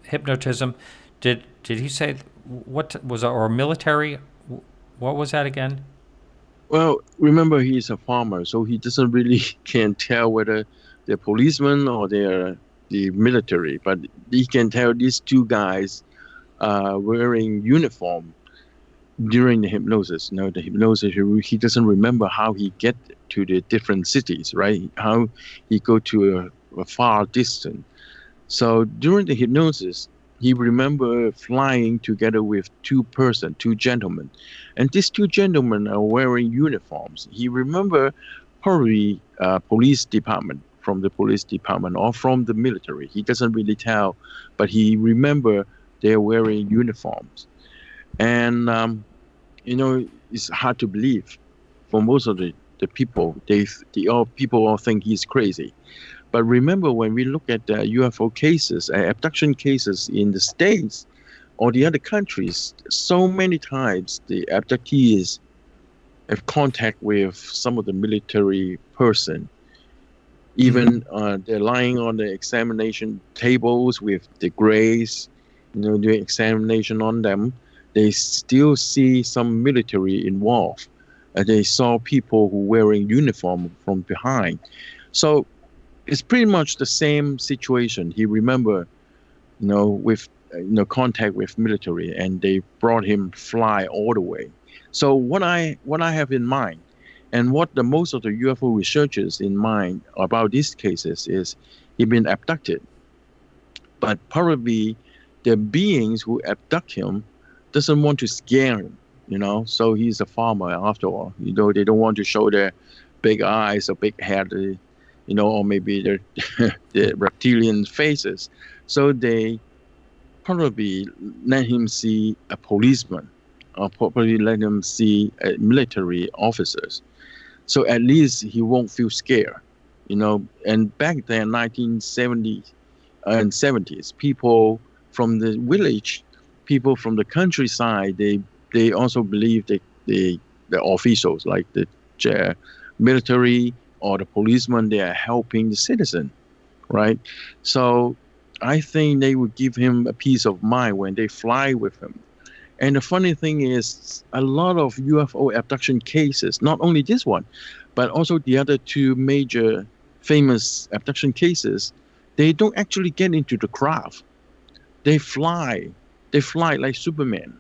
hypnotism? Did he say what was or military? What was that again? Well, remember he's a farmer, so he doesn't really can tell whether they're policemen or they're the military. But he can tell these two guys wearing uniform during the hypnosis. You know, the hypnosis, he doesn't remember how he get to the different cities, right? How he go to a far distance. So during the hypnosis, he remember flying together with two gentlemen. And these two gentlemen are wearing uniforms. He remember probably police department, from the police department or from the military. He doesn't really tell, but he remember they're wearing uniforms. And, it's hard to believe for most of the people. People all think he's crazy. But remember, when we look at UFO cases, abduction cases in the States or the other countries, so many times the abductees have contact with some of the military person. Even they're lying on the examination tables with the grays, doing examination on them. they still see some military involved. They saw people who wearing uniform from behind. So it's pretty much the same situation. He remember, with contact with military, and they brought him fly all the way. So what I have in mind, and what the most of the UFO researchers in mind about these cases is, he been abducted, but probably the beings who abduct him doesn't want to scare him. So he's a farmer after all. They don't want to show their big eyes or big head, or maybe their the reptilian faces. So they probably let him see a policeman, or probably let him see military officers. So at least he won't feel scared. And back then, 1970s and 70s, people from the village, people from the countryside, they also believe that the officials, like the military or the policeman, they are helping the citizen, right? So I think they would give him a peace of mind when they fly with him. And the funny thing is, a lot of UFO abduction cases, not only this one, but also the other two major famous abduction cases, they don't actually get into the craft. They fly. They fly like Superman.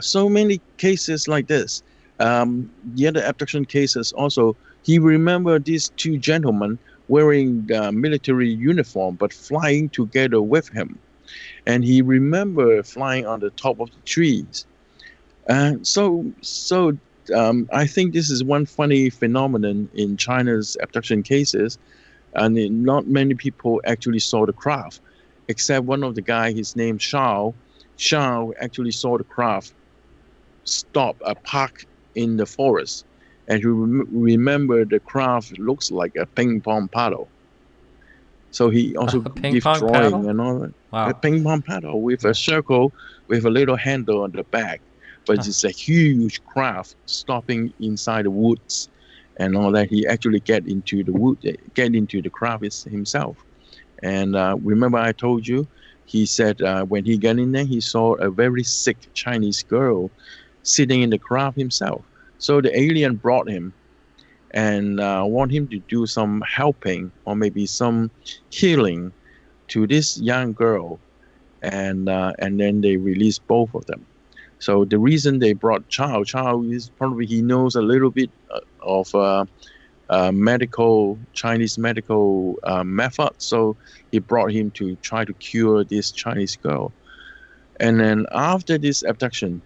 So many cases like this. The other abduction cases also, he remembered these two gentlemen wearing military uniform but flying together with him. And he remembered flying on the top of the trees. I think this is one funny phenomenon in China's abduction cases, and not many people actually saw the craft, except one of the guy, his name Shao. Shao actually saw the craft stop a park in the forest, and he remember the craft looks like a ping pong paddle. So he also Ping give pong drawing paddle? and all that. Wow. A ping pong paddle with a circle with a little handle on the back, but it's a huge craft stopping inside the woods and all that. He actually get into the craft himself. And remember I told you, he said when he got in there, he saw a very sick Chinese girl sitting in the craft himself. So the alien brought him and want him to do some helping or maybe some healing to this young girl, and then they released both of them. So the reason they brought Chow is probably he knows a little bit of Chinese medical method. So he brought him to try to cure this Chinese girl. And then after this abduction,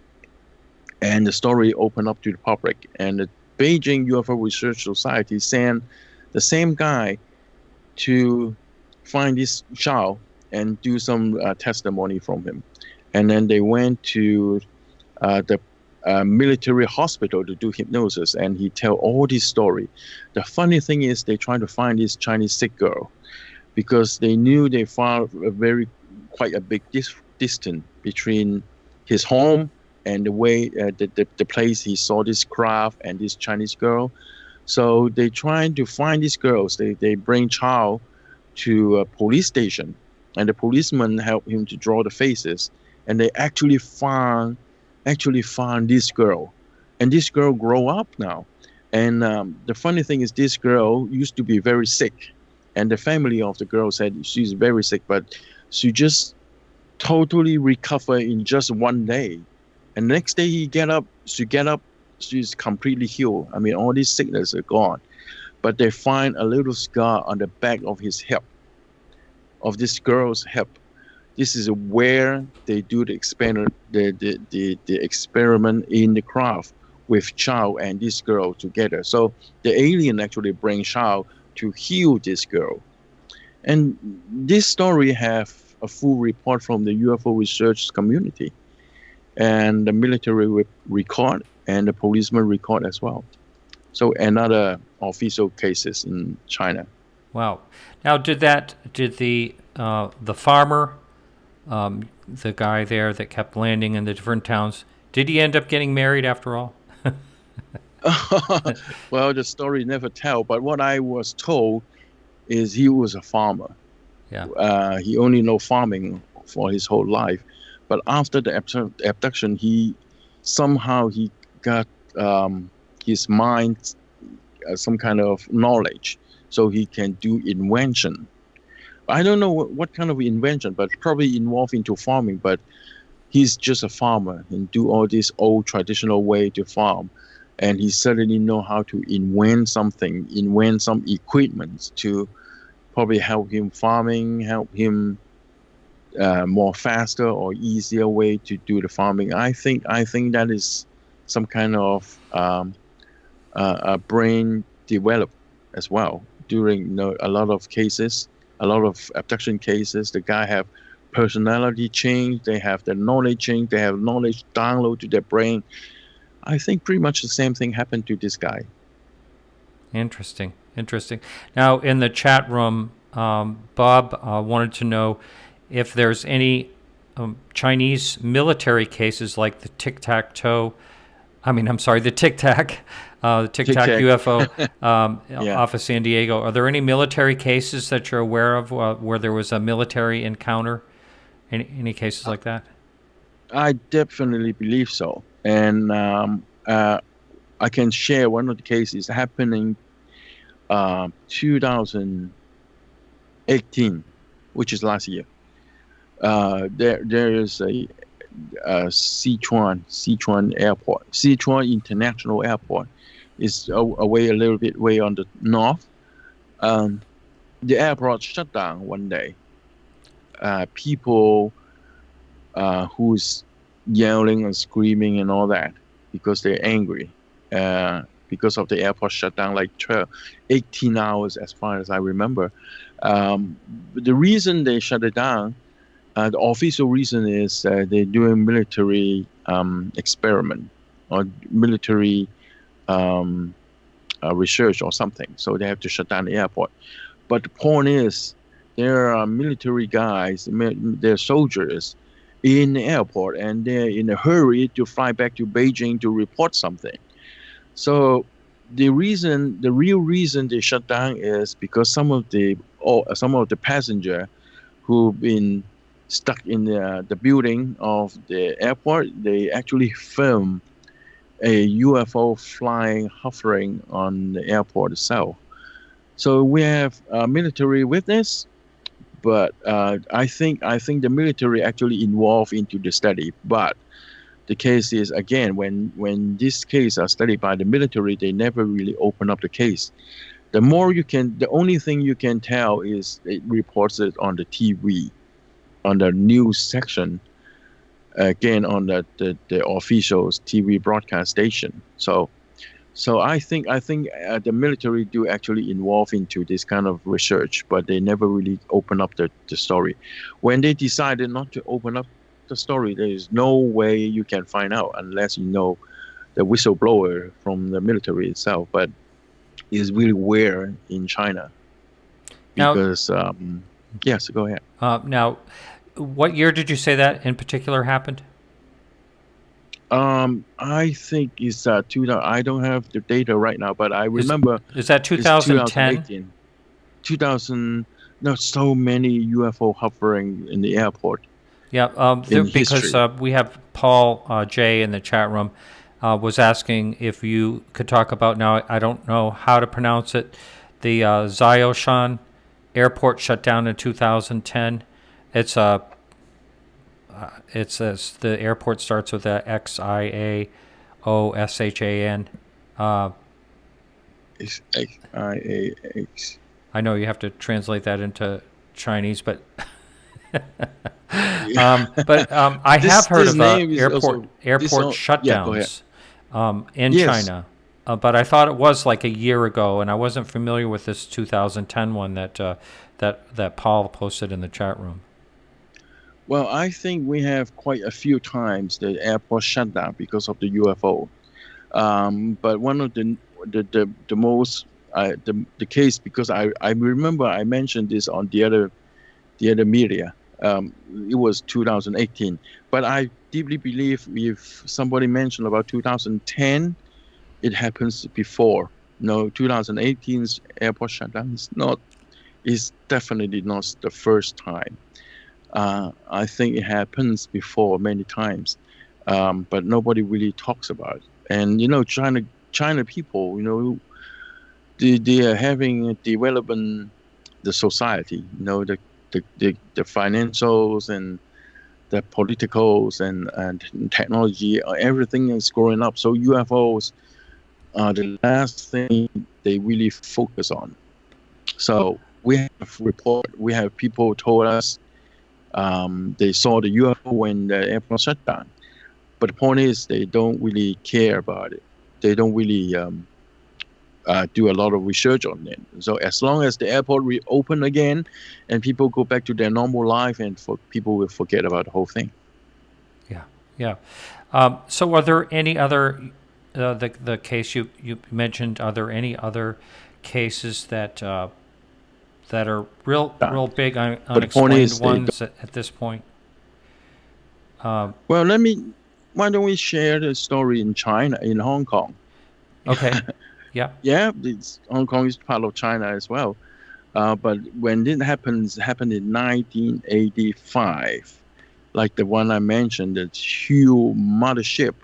and the story opened up to the public, and the Beijing UFO Research Society sent the same guy to find this Shao and do some testimony from him. And then they went to the military hospital to do hypnosis, and he tell all this story. The funny thing is, they try to find this Chinese sick girl because they knew they found quite a big distance between his home and the way the place he saw this craft and this Chinese girl. So they trying to find these girls. They bring Chow to a police station, and the policeman help him to draw the faces, and they actually found this girl, and this girl grow up now. And the funny thing is, this girl used to be very sick, and the family of the girl said she's very sick, but she just totally recovered in just one day. And next day she get up, she's completely healed. I mean, all these sickness are gone. But they find a little scar on the back of his hip, of this girl's hip. This is where they do the experiment, the experiment in the craft with Chow and this girl together. So the alien actually brings Chow to heal this girl. And this story have a full report from the UFO research community, and the military record and the policeman record as well. So another official cases in China. Wow. Now, did the farmer, the guy there that kept landing in the different towns, did he end up getting married after all? Well, the story never tell, but what I was told is he was a farmer. Yeah. He only know farming for his whole life. But after the abduction, he somehow he got his mind some kind of knowledge, so he can do invention. I don't know what kind of invention, but probably involved into farming. But he's just a farmer and do all this old traditional way to farm, and he certainly know how to invent something, invent some equipment to probably help him farming, help him more faster or easier way to do the farming. I think that is some kind of a brain develop as well during a lot of cases, a lot of abduction cases. The guy have personality change, they have the knowledge change, they have knowledge download to their brain. I think pretty much the same thing happened to this guy. Interesting. Now, in the chat room, Bob wanted to know if there's any Chinese military cases like the Tic Tac UFO Yeah. off of San Diego. Are there any military cases that you're aware of where there was a military encounter? Any cases like that? I definitely believe so. And I can share one of the cases happening 2018, which is last year. There is a Sichuan Airport. Sichuan International Airport is away a little bit way on the north. The airport shut down one day. People who's yelling and screaming and all that because they're angry because of the airport shut down like 18 hours as far as I remember. The reason they shut it down, the official reason is they're doing military experiment or military research or something. So they have to shut down the airport. But the point is, there are military guys, they're soldiers in the airport, and they're in a hurry to fly back to Beijing to report something. So the real reason they shut down is because some of the passenger who've been stuck in the building of the airport, they actually film a UFO hovering on the airport itself. So we have a military witness, but I think the military actually involved into the study. But the case is, again, when this case are studied by the military, they never really open up the case. The only thing you can tell is it reports it on the TV, on the news section, again on the official TV broadcast station. So I think the military do actually involve into this kind of research, but they never really open up the story. When they decided not to open up the story, there is no way you can find out unless you know the whistleblower from the military itself. But it's really rare in China because yes, go ahead. Now, what year did you say that in particular happened? I think it's 2000. I don't have the data right now, but I remember. Is that 2010? 2000. Not so many UFO hovering in the airport. Yeah, because we have Paul J in the chat room was asking if you could talk about, now I don't know how to pronounce it, the Zhoushan airport shut down in 2010. It says the airport starts with a XIAOSHAN. It's XIAX. I know you have to translate that into Chinese, but I have heard of airport shutdowns in China. But I thought it was like a year ago, and I wasn't familiar with this 2010 one that Paul posted in the chat room. Well, I think we have quite a few times the airport shut down because of the UFO. But one of the most the case, because I remember I mentioned this on the other media. It was 2018, but I deeply believe if somebody mentioned about 2010, it happens before. No, 2018's airport shutdown is definitely not the first time. I think it happens before many times, but nobody really talks about it. And China people, they are having development the society, the financials and the politicals and technology, everything is growing up. So UFOs are the last thing they really focus on. So we have people told us they saw the UFO when the airport shut down. But the point is, they don't really care about it. They don't really do a lot of research on it. So as long as the airport reopen again, and people go back to their normal life, and people will forget about the whole thing. Yeah, yeah. So, are there any other the case you mentioned? Are there any other cases that are real big But the point unexplained is, ones at this point? well, why don't we share the story in China, in Hong Kong? Okay. Yeah. Yeah, Hong Kong is part of China as well. But when it happened in 1985, like the one I mentioned, the huge mothership.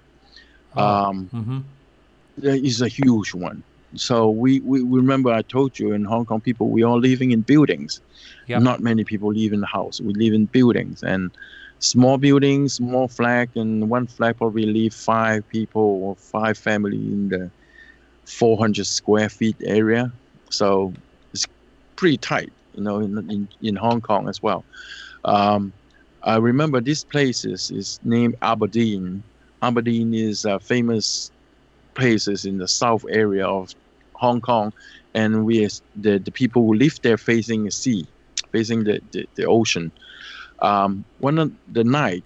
Is a huge one. So we remember I told you in Hong Kong, people, we are living in buildings. Yep. Not many people live in the house. We live in buildings, and small buildings, small flat, and one flat probably live 5 people or 5 family in the 400 square feet area. So it's pretty tight, in Hong Kong as well. I remember this place is named Aberdeen. Aberdeen is a famous places in the south area of Hong Kong, and the people who live there facing the sea, facing the ocean. One of the night,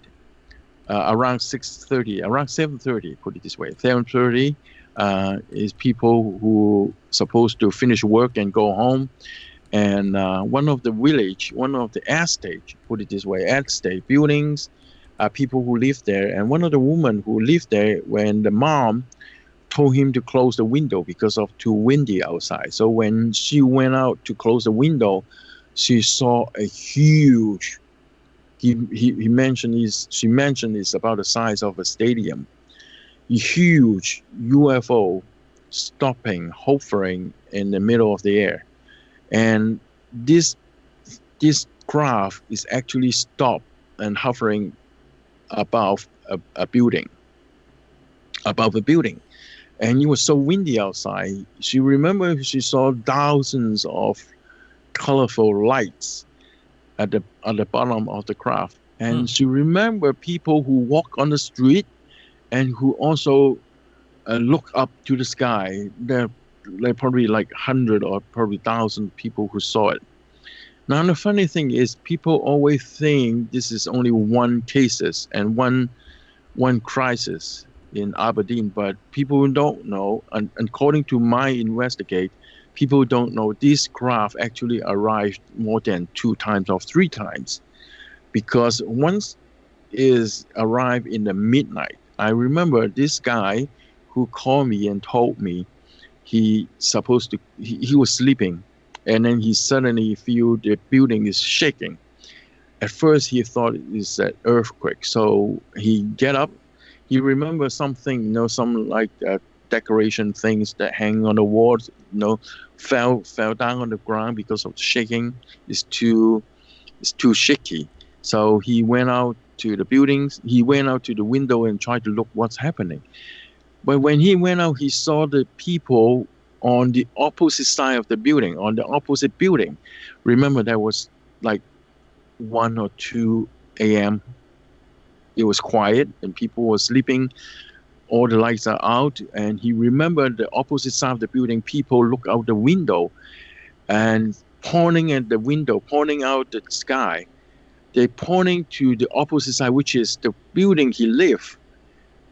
around 6:30, around 7:30, put it this way, 7:30 is people who supposed to finish work and go home, and one of the estate, put it this way, estate buildings, people who live there, and one of the women who lived there, when the mom told him to close the window because of too windy outside. So when she went out to close the window, she saw a huge. She mentioned it's about the size of a stadium. A huge UFO hovering in the middle of the air, and this craft is actually stopped and hovering above a building. And it was so windy outside. She remembered she saw thousands of colorful lights at the bottom of the craft. And she remembered people who walk on the street and who also look up to the sky. There probably like 100 or probably 1,000 people who saw it. Now, the funny thing is, people always think this is only one cases and one crisis in Aberdeen, but people don't know, and according to my investigate, people don't know this craft actually arrived more than 2 times or 3 times, because once is arrived in the midnight. I remember this guy who called me and told me he was sleeping, and then he suddenly feel the building is shaking. At first he thought it is an earthquake, so he get up. He remembers something, some like decoration things that hang on the walls, fell down on the ground because of the shaking. It's too shaky. So he went out to the buildings. He went out to the window and tried to look what's happening. But when he went out, he saw the people on the opposite side of the building, on the opposite building. Remember, that was like 1 or 2 a.m. It was quiet and people were sleeping. All the lights are out. And he remembered the opposite side of the building. People look out the window and pointing at the window, pointing out the sky. They're pointing to the opposite side, which is the building he lived.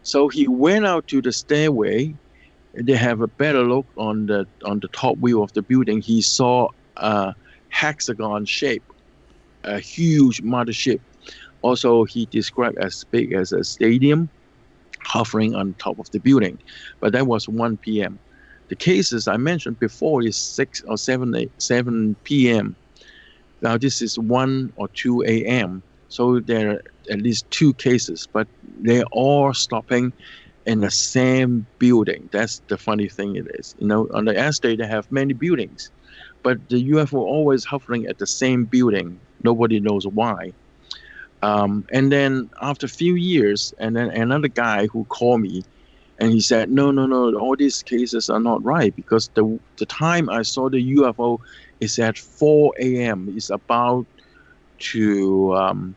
So he went out to the stairway. They have a better look on the top view of the building. He saw a hexagon shape, a huge mothership. Also, he described as big as a stadium hovering on top of the building. But that was 1 p.m. The cases I mentioned before is 6 or 7 p.m. Now this is 1 or 2 a.m. So there are at least 2 cases, but they're all stopping in the same building. That's the funny thing it is. On the estate, they have many buildings, but the UFO always hovering at the same building. Nobody knows why. And then after a few years, and then another guy who called me, and he said, no, no, no, all these cases are not right, because the time I saw the UFO is at 4 a.m. It's to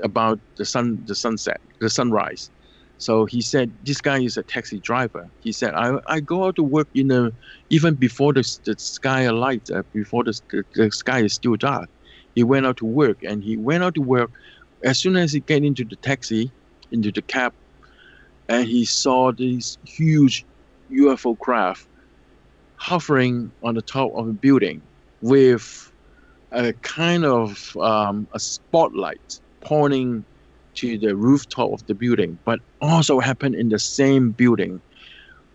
about the sunset, the sunrise. So he said, this guy is a taxi driver. He said, I go out to work even before the sky light, before the sky is still dark. He went out to work, and he went out to work. As soon as he get into the taxi, into the cab, and he saw this huge UFO craft hovering on the top of a building with a kind of a spotlight pointing to the rooftop of the building, but also happened in the same building.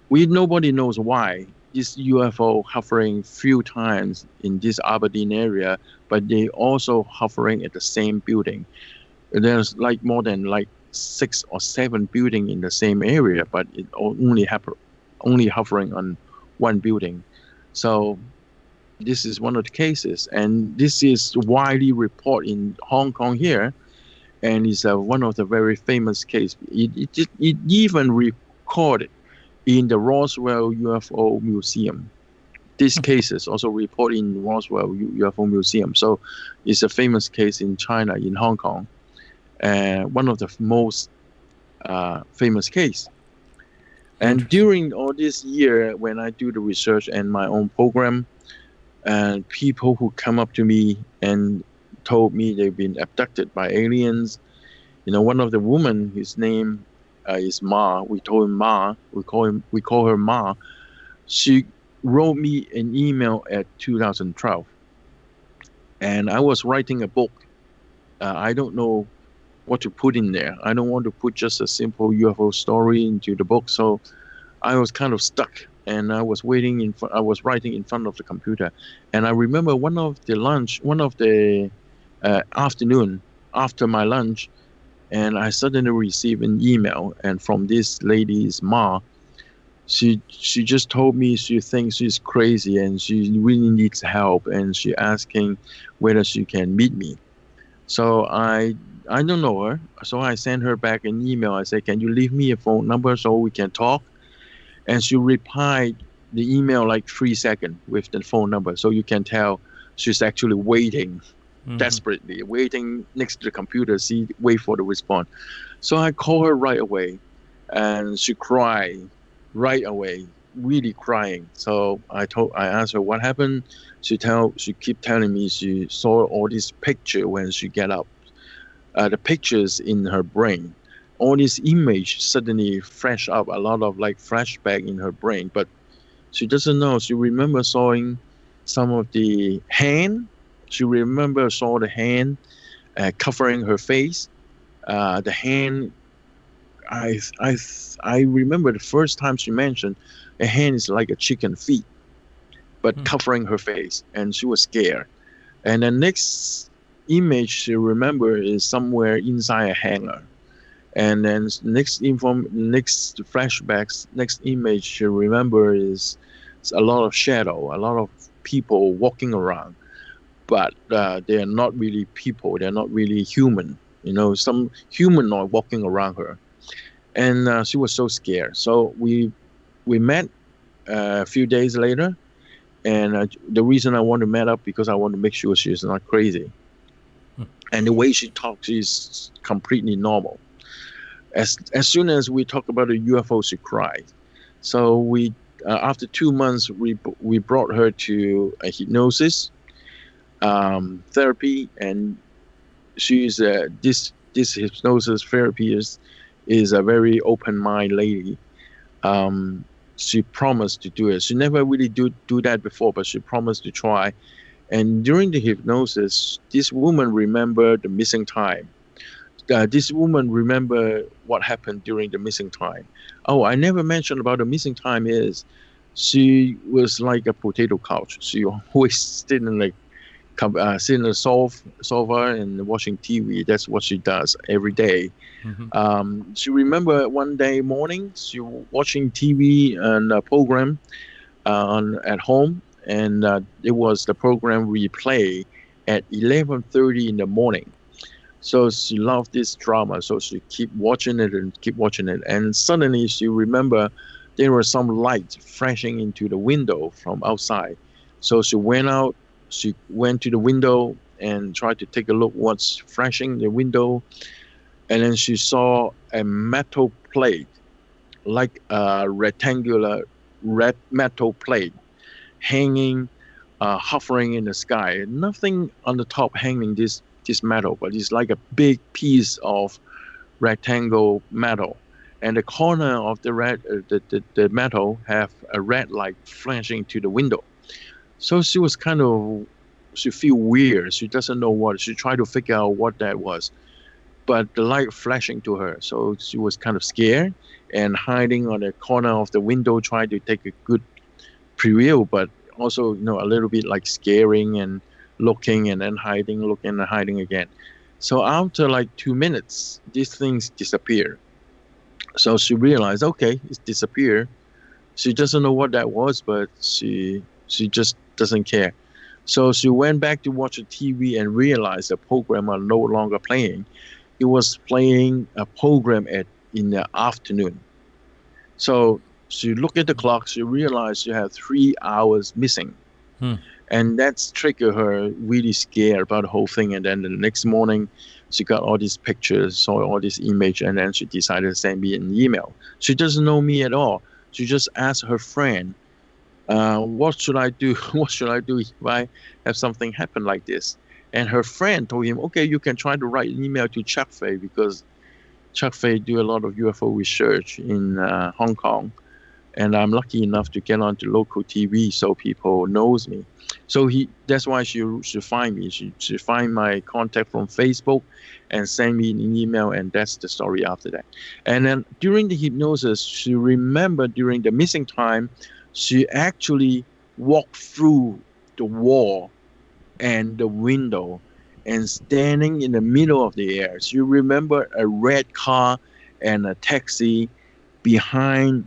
Nobody knows why this UFO hovering few times in this Aberdeen area, but they also hovering at the same building. There's like more than like 6 or 7 buildings in the same area, but it only hovering on one building. So this is one of the cases, and this is widely reported in Hong Kong here, and it's one of the very famous cases. It even recorded in the Roswell UFO Museum. This case is also reported in Roswell UFO Museum. So it's a famous case in China, in Hong Kong, and one of the most famous case. And during all this year, when I do the research and my own program, and people who come up to me and told me they've been abducted by aliens. One of the women, his name is Ma. We told him Ma. We call her Ma. She wrote me an email at 2012, and I was writing a book. I don't know what to put in there. I don't want to put just a simple UFO story into the book, so I was kind of stuck. And I was writing in front of the computer, and I remember one of the afternoon after my lunch, and I suddenly received an email, and from this lady's Ma. She just told me she thinks she's crazy and she really needs help, and she asking whether she can meet me. So I don't know her, so I sent her back an email. I said, can you leave me a phone number so we can talk? And she replied the email like 3 seconds with the phone number. So you can tell she's actually waiting, desperately waiting next to the computer, wait for the response. So I called her right away, and she cried right away, really crying. So I asked her what happened. She keep telling me she saw all these pictures when she get up. The pictures in her brain. All this image suddenly flash up, a lot of like flashback in her brain, but she doesn't know. She remember seeing some of the hand. She remember saw the hand covering her face. The hand. I remember the first time she mentioned a hand is like a chicken feet, but covering her face, and she was scared. And the next image she remember is somewhere inside a hangar. And then next flashbacks, next image you remember is a lot of shadow, a lot of people walking around, but they are not really people. They're not really human. Some humanoid walking around her, and she was so scared. So we met a few days later, and the reason I want to meet up because I want to make sure she's not crazy, and the way she talks is completely normal. As soon as we talk about the UFO, she cried. So we, after 2 months, we brought her to a hypnosis therapy, and she's this hypnosis therapy is a very open mind lady. She promised to do it. She never really do that before, but she promised to try. And during the hypnosis, this woman remembered the missing time. This woman remember what happened during the missing time. Oh, I never mentioned about the missing time is she was like a potato couch. She always didn't like sitting on the sofa and watching TV. That's what she does every day. Mm-hmm. She remember one day morning, she was watching TV and a program at home, and it was the program replay at 11:30 in the morning. So she loved this drama, so she keep watching it and keep watching it, and suddenly she remember there was some light flashing into the window from outside. So she went out, she went to the window and tried to take a look what's flashing in the window, and then she saw a metal plate, like a rectangular red metal plate, hanging, hovering in the sky. Nothing on the top hanging this metal, but it's like a big piece of rectangle metal. And the corner of the the metal have a red light flashing to the window. So she was kind of, she feel weird. She doesn't know what. She tried to figure out what that was, but the light flashing to her. So she was kind of scared and hiding on the corner of the window, trying to take a good preview, but also, a little bit like scaring and looking and then hiding, looking and hiding again. So after like 2 minutes, these things disappear. So she realized, okay, it's disappeared. She doesn't know what that was, but she just doesn't care. So she went back to watch the TV and realized the program are no longer playing. It was playing a program in the afternoon. So she looked at the clock. She realized she had 3 hours missing, and that's triggered her really scared about the whole thing. And then the next morning, she got all these pictures, saw all this image, and then she decided to send me an email. She doesn't know me at all. She just asked her friend, "What should I do? What should I do if I have something happen like this?" And her friend told him, "Okay, you can try to write an email to Cheuk Fei, because Cheuk Fei do a lot of UFO research in Hong Kong, and I'm lucky enough to get onto local TV, so people knows me." So that's why she find me. She find my contact from Facebook and send me an email, and that's the story after that. And then during the hypnosis, she remembered during the missing time, she actually walked through the wall and the window and standing in the middle of the air. She remembered a red car and a taxi behind,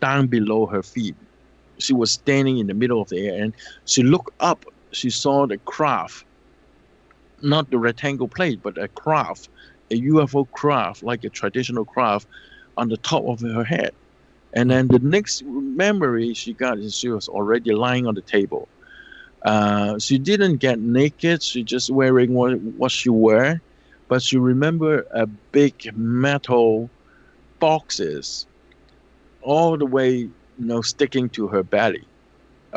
down below her feet. She was standing in the middle of the air, and she looked up. She saw the craft, not the rectangle plate, but a craft, a UFO craft, like a traditional craft, on the top of her head. And then the next memory she got is she was already lying on the table. She didn't get naked. She just wearing what she wear, but she remember a big metal boxes all the way, sticking to her belly.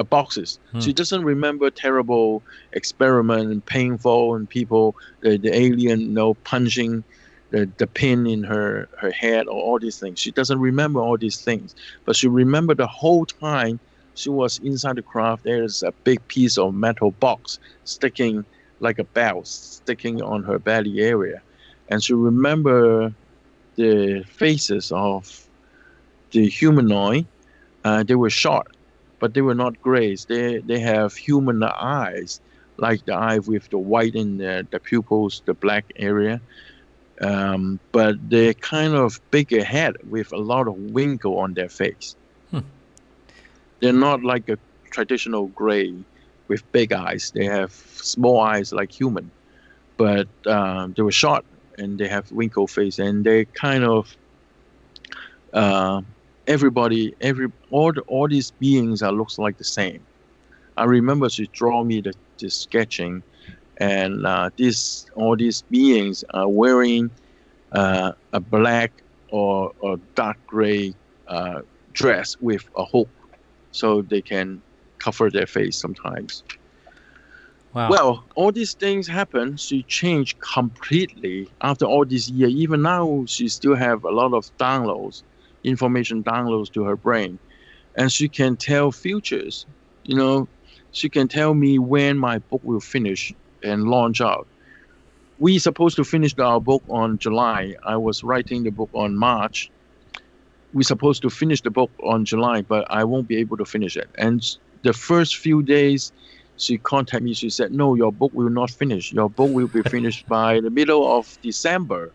Boxes. She doesn't remember terrible experiment and painful and people, the alien, punching the pin in her head or all these things. She doesn't remember all these things, but she remember the whole time she was inside the craft. There's a big piece of metal box sticking like a bell, sticking on her belly area, and she remember the faces of the humanoid. They were short, but they were not grays. They have human eyes, like the eye with the white in the pupils, the black area. But they're kind of bigger head with a lot of wrinkle on their face. They're not like a traditional gray with big eyes. They have small eyes like human, but they were short and they have wrinkle face, and they kind of all these beings looks like the same. I remember she draw me the sketching, and all these beings are wearing a black or dark gray dress with a hook, so they can cover their face sometimes. Wow. Well, all these things happen. She changed completely after all these years. Even now, she still have a lot of information downloads to her brain, and she can tell futures. She can tell me when my book will finish and launch out. We supposed to finish our book on July. I was writing the book on March. We're supposed to finish the book on July, but I won't be able to finish it. And the first few days, She contacted me. She said, "No, your book will not finish. Your book will be finished by the middle of December."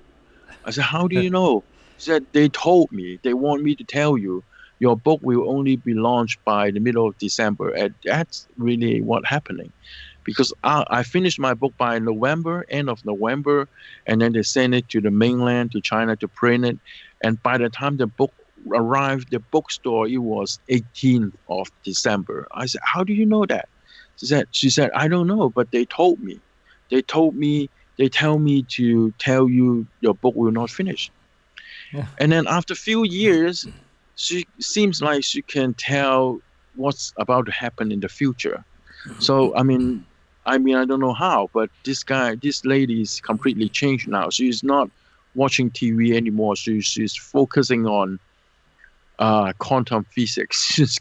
I said, "How do you know?" She said, "They told me. They want me to tell you. Your book will only be launched by the middle of December." And that's really what happening, because I finished my book by November, end of November, and then they sent it to the mainland, to China, to print it. And by the time the book arrived the bookstore, it was 18th of December. I said, "How do you know that?" She said, "I don't know, but they told me. They told me, they tell me to tell you your book will not finish." Yeah. And then after a few years, she seems like she can tell what's about to happen in the future. So I don't know how, but this lady is completely changed now. She's not watching TV anymore. She's focusing on quantum physics. She's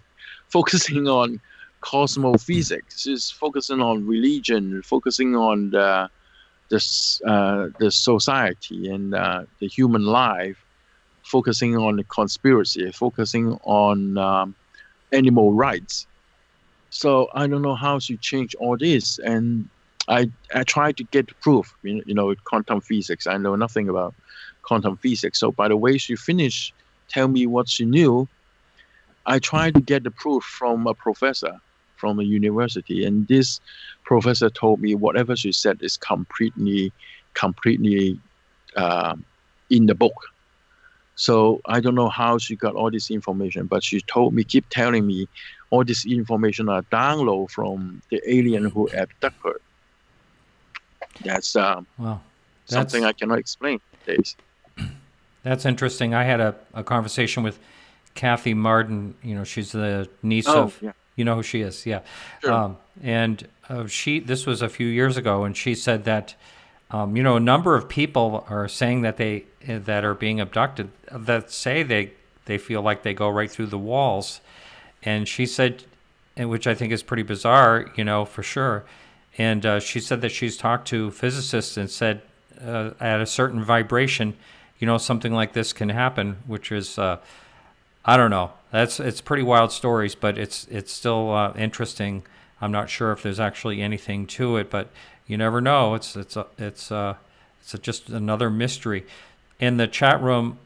focusing on cosmophysics. She's focusing on religion, focusing on the society and the human life, focusing on the conspiracy, focusing on animal rights. So I don't know how she changed all this, and I tried to get the proof. With quantum physics, I know nothing about quantum physics. So by the way she finished, tell me what she knew. I tried to get the proof from a professor from a university, and this professor told me whatever she said is completely uh, in the book. So I don't know how she got all this information, but she told me, keep telling me, all this information are download from the alien who abducted her. That's Wow. something That's I cannot explain, Dave. that's interesting. I had a conversation with Kathy Martin. She's the niece Oh, of, yeah, you know who she is, yeah. sure. And this was a few years ago, and she said that, a number of people are saying that are being abducted, that say they feel like they go right through the walls. And she said, and which I think is pretty bizarre, for sure. And she said that she's talked to physicists and said at a certain vibration, something like this can happen, which is I don't know. It's pretty wild stories, but it's still interesting. I'm not sure if there's actually anything to it, but you never know. It's just another mystery. In the chat room,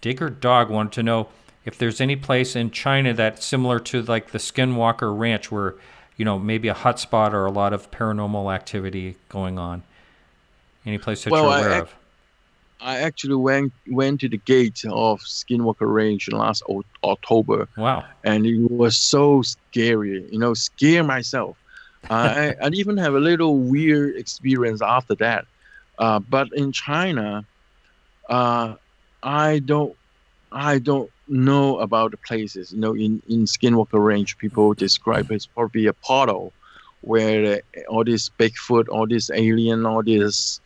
Digger Dog wanted to know if there's any place in China that's similar to like the Skinwalker Ranch, where maybe a hot spot or a lot of paranormal activity going on. Any place that Well, you're aware of? I actually went to the gate of Skinwalker Range last October, Wow. and it was so scary. Scare myself. I even have a little weird experience after that. But in China, uh, I don't I don't know about the places. In Skinwalker Range, people describe it as probably a portal where all this Bigfoot, all this alien, all this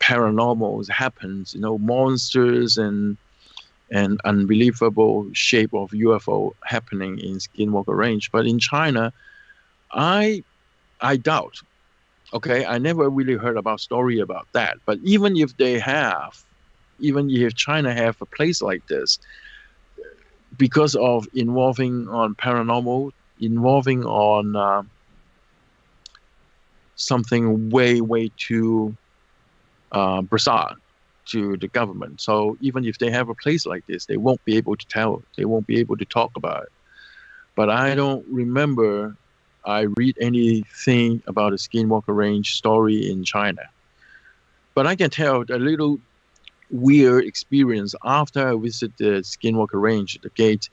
paranormal happens. Monsters and unbelievable shape of UFO happening in Skinwalker Range. But in China, I I doubt. Okay, I never really heard about story about that. But even if China have a place like this, because of involving on paranormal, involving on something way too bizarre to the government. So even if they have a place like this, they won't be able to tell. They won't be able to talk about it. But I don't remember I read anything about a Skinwalker Range story in China. But I can tell a little weird experience after I visited the Skinwalker Range, the gate.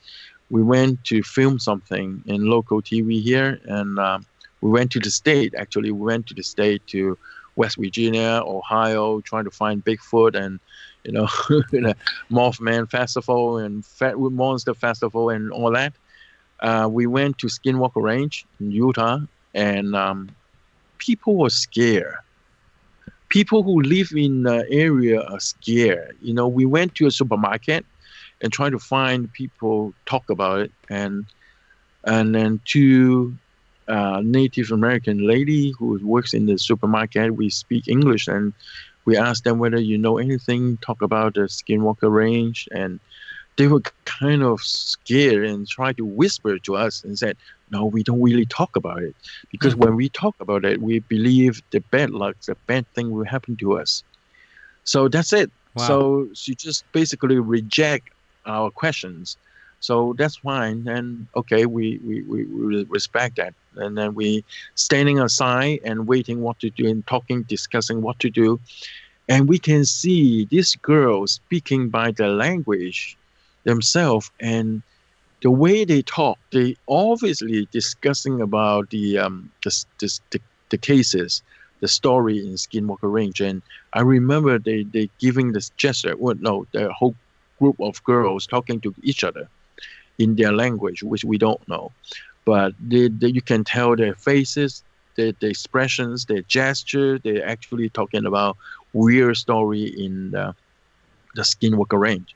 We went to film something in local TV here, and we went to the state. Actually, we went to the state to West Virginia, Ohio, trying to find Bigfoot and the Mothman Festival and Monster Festival and all that. We went to Skinwalker Range in Utah, and people were scared. People who live in the area are scared. We went to a supermarket and tried to find people talk about it, and then two Native American lady who works in the supermarket. We speak English, and we asked them whether you know anything, talk about the Skinwalker Range, and they were kind of scared and tried to whisper to us and said, "No, we don't really talk about it because Hmm. when we talk about it, we believe the bad luck, the bad thing will happen to us." So that's it. Wow. So she just basically reject our questions. So that's fine. And okay, we respect that. And then we standing aside and waiting what to do and talking, discussing what to do. And we can see this girl speaking by the language themselves and the way they talk, they obviously discussing about the cases, the story in Skinwalker Range. And I remember they giving this gesture. Well, no, the whole group of girls talking to each other in their language, which we don't know. But you can tell their faces, the expressions, their gesture. They're actually talking about weird story in the Skinwalker Range.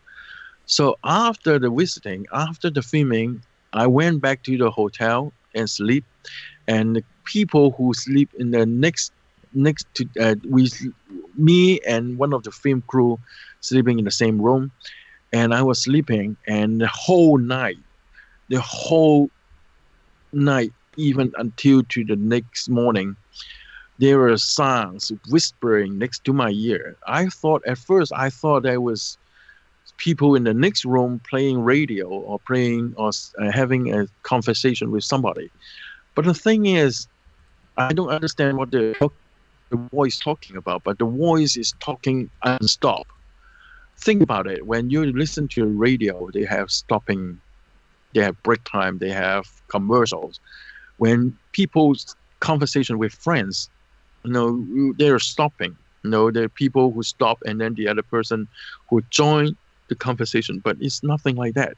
So after the visiting, after the filming, I went back to the hotel and sleep. And the people who sleep in the next to me and one of the film crew sleeping in the same room, and I was sleeping, and the whole night, even until to the next morning, there were sounds whispering next to my ear. I thought there was people in the next room playing radio or playing or having a conversation with somebody. But the thing is, I don't understand what the voice talking about, but the voice is talking unstop. Think about it. When you listen to radio, they have stopping, they have break time, they have commercials. When people's conversation with friends, they're stopping. There are people who stop and then the other person who join the conversation, but it's nothing like that.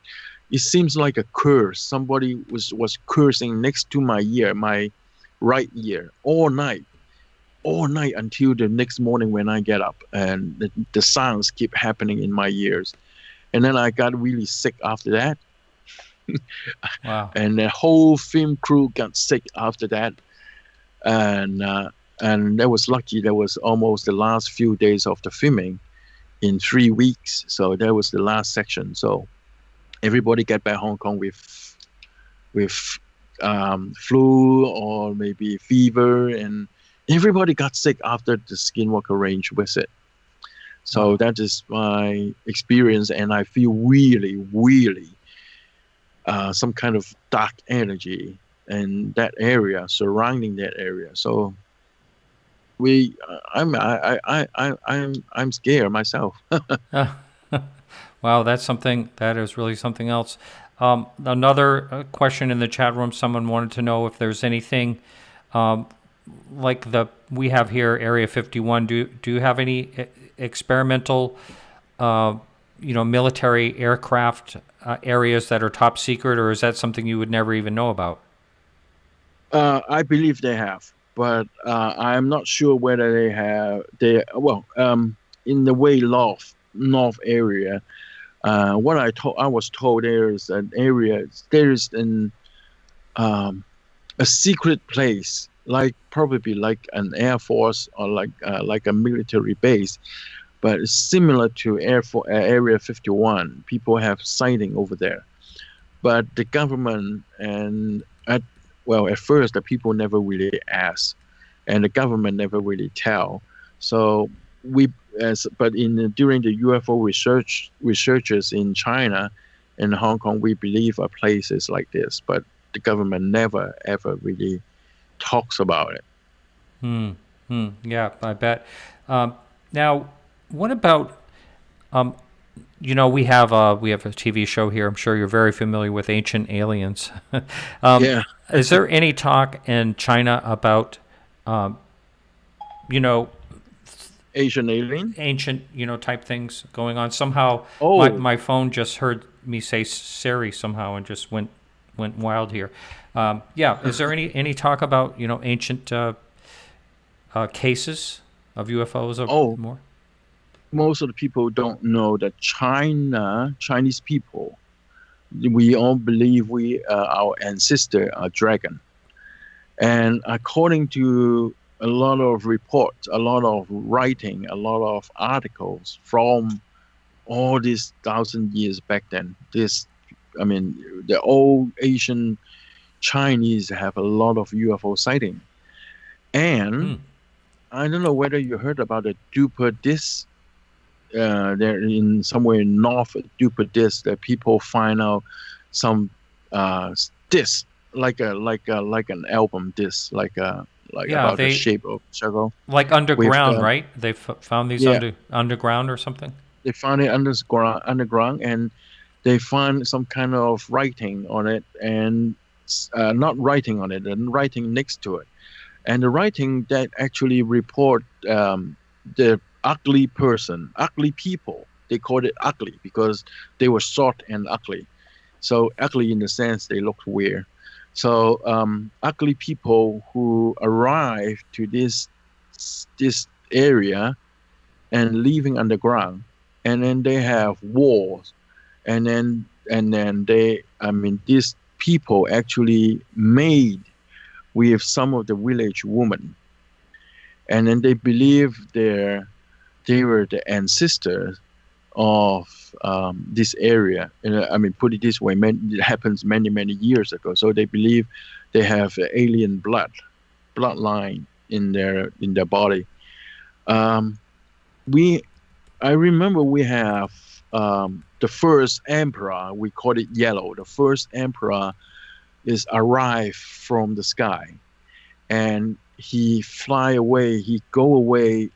It seems like a curse. Somebody was cursing next to my ear, my right ear, all night until the next morning when I get up, and the sounds keep happening in my ears. And then I got really sick after that, Wow. and the whole film crew got sick after that. And that was lucky. That was almost the last few days of the filming in 3 weeks. So that was the last section. So everybody get back Hong Kong with flu or maybe fever, and everybody got sick after the Skinwalker Range visit. So Wow. that is my experience, and I feel really, really some kind of dark energy in that area, surrounding that area. So I'm scared myself. Uh, wow, that's something. That is really something else. Another question in the chat room. Someone wanted to know if there's anything um, like we have here, Area 51. Do you have any experimental, uh, military aircraft areas that are top secret, or is that something you would never even know about? I believe they have, but I'm not sure whether they have. In the way north area. What I was told there's an area, there's um, a secret place, like probably like an air force or like a military base, but it's similar to Area 51. People have sighting over there, but the government at first the people never really ask, and the government never really tell. So we but in during the UFO researchers in China and Hong Kong, we believe are places like this, but the government never ever really talks about it. Hmm. Hmm. Yeah, I bet. Now, what about um, we have a TV show here. I'm sure you're very familiar with Ancient Aliens. um, Yeah, is there any talk in China about um, you know Asian alien. ancient type things going on? Somehow, my Oh, my phone just heard me say Siri somehow and just went wild here. Yeah, is there any talk about ancient cases of UFOs or oh, more? most of the people don't know that Chinese people, we all believe our ancestor are dragon. And according to a lot of reports, a lot of writing, a lot of articles from all these 1,000 years back then. I mean, the old Asian Chinese have a lot of UFO sighting. Hmm. And I don't know whether you heard about the Duper disc. There in somewhere in North Duper disc that people find out some uh, disc like an album disc like Yeah, about the they shape of circle like with underground, right? They found these yeah, underground or something. they found it underground, and they find some kind of writing on it, and not writing on it and writing next to it, and the writing that actually report the ugly people. They called it ugly because they were short and ugly. So ugly in the sense they looked weird. So ugly people who arrived to this area and living underground, and then they have wars, and then I mean, these people actually made with some of the village women, and then they believe they were the ancestors of this area. And I mean, put it this way, it happens many years ago. So they believe they have alien bloodline in their body. Um, we I remember we have the first emperor. We call it Yellow. The first emperor is arrived from the sky, and he fly away. He go away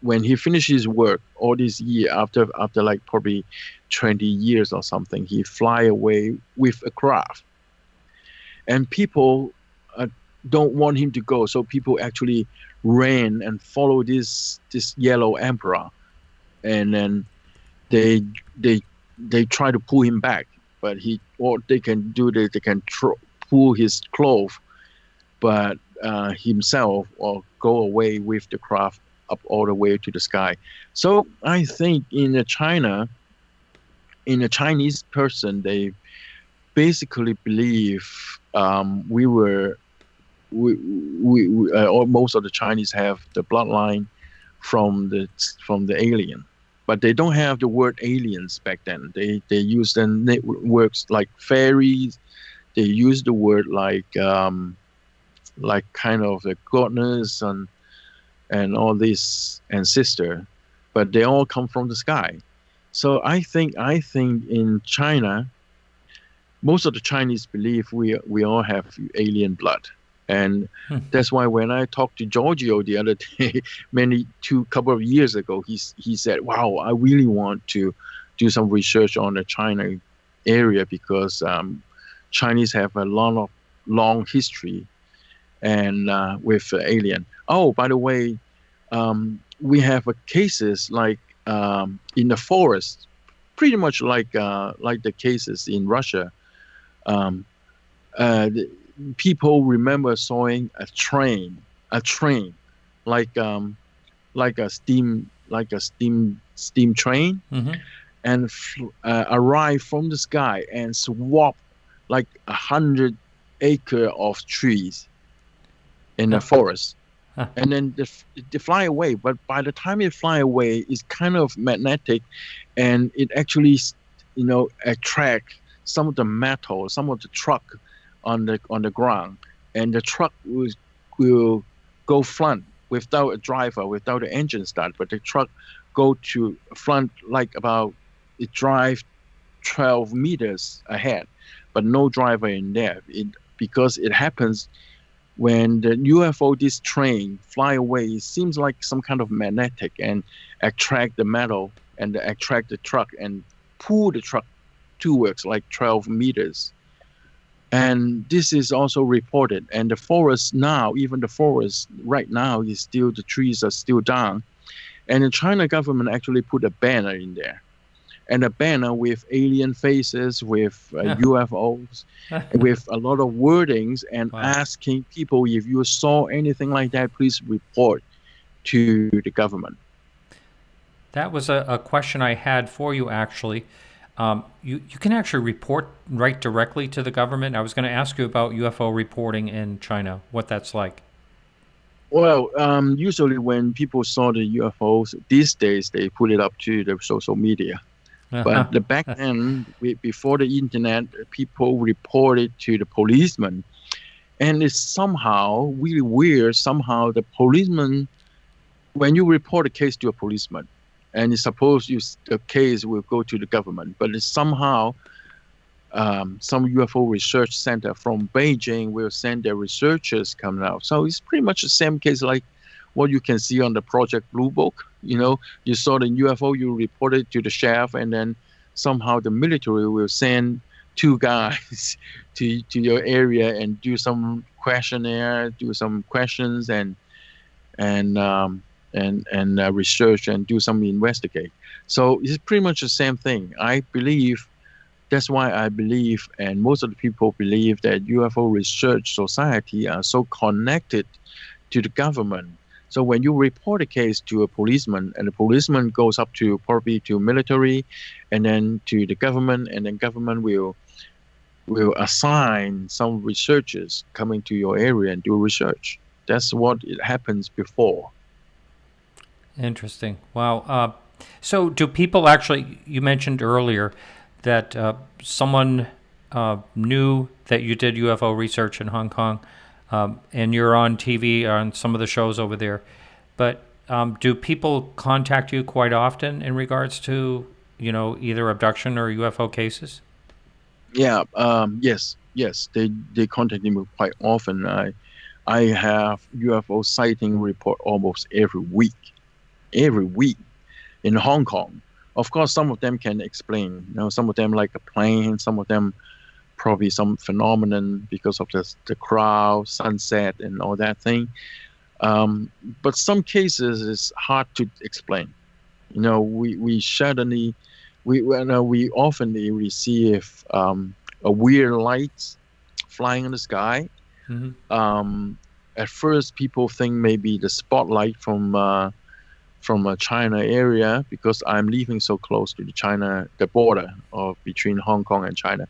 when he finishes work all this year after like probably 20 years or something. He fly away with a craft, and people uh, don't want him to go. So people actually ran and follow this yellow emperor, and then they they they try to pull him back, but he or they can do that. They can pull his clothes, but himself or go away with the craft up all the way to the sky. So I think in a Chinese person, they basically believe we were or most of the Chinese have the bloodline from the alien, but they don't have the word aliens back then. They use the words like fairies. They use the word like kind of the goddess and all these ancestor, but they all come from the sky. So I think in China, most of the Chinese believe we all have alien blood, and Hmm. that's why when I talked to Giorgio the other day, couple of years ago, he said, "Wow, I really want to do some research on the China area because Chinese have a lot of long history and with alien." Oh, by the way, we have cases like in the forest, pretty much like the cases in Russia. Um, the, People remember sawing a train, like steam train, Mm-hmm. and arrive from the sky and swap like 100 acre of trees in the Huh. forest, Huh. and then they fly away. But by the time it fly away, it's kind of magnetic, and it actually, attract some of the metal, some of the truck on the ground, and the truck will go front without a driver, without the engine start, but the truck go to front like about it drive 12 meters ahead, but no driver in there. Because it happens when the UFO, this train, fly away, it seems like some kind of magnetic and attract the metal and attract the truck and pull the truck towards like 12 meters. And this is also reported. And the forest now, even the forest right now, is still, the trees are still down. And the China government actually put a banner in there, and a banner with alien faces, with UFOs, with a lot of wordings, and Wow. asking people if you saw anything like that, please report to the government. That was a question I had for you, actually. You can actually report right directly to the government. I was going to ask you about UFO reporting in China, what that's like. Well, usually when people saw the UFOs these days, they put it up to the social media. But the back then, before the internet, people reported to the policeman, and it's somehow really weird. Somehow the policeman, when you report a case to a policeman, and it's supposed the case will go to the government, but it's somehow some UFO research center from Beijing will send their researchers coming out. So it's pretty much the same case like what you can see on the Project Blue Book. You saw the UFO, you report it to the sheriff, and then somehow the military will send two guys to your area and do some questionnaire, do some questions, and research and do some investigate. So it's pretty much the same thing. I believe that's why I believe, and most of the people believe, that UFO Research Society are so connected to the government. So when you report a case to a policeman, and the policeman goes up to probably to military, and then to the government, and then government will assign some researchers coming to your area and do research. That's what it happens before. Interesting. Wow. So do people actually, you mentioned earlier that someone knew that you did UFO research in Hong Kong, and you're on TV on some of the shows over there. But do people contact you quite often in regards to, either abduction or UFO cases? Yeah. Yes. They contact me quite often. I have UFO sighting report almost every week in Hong Kong. Of course, some of them can explain. Some of them like a plane. Some of them probably some phenomenon because of the crowd, sunset, and all that thing. But some cases is hard to explain. We suddenly we often receive a weird light flying in the sky. Mm-hmm. At first, people think maybe the spotlight from a China area, because I'm living so close to the border between Hong Kong and China.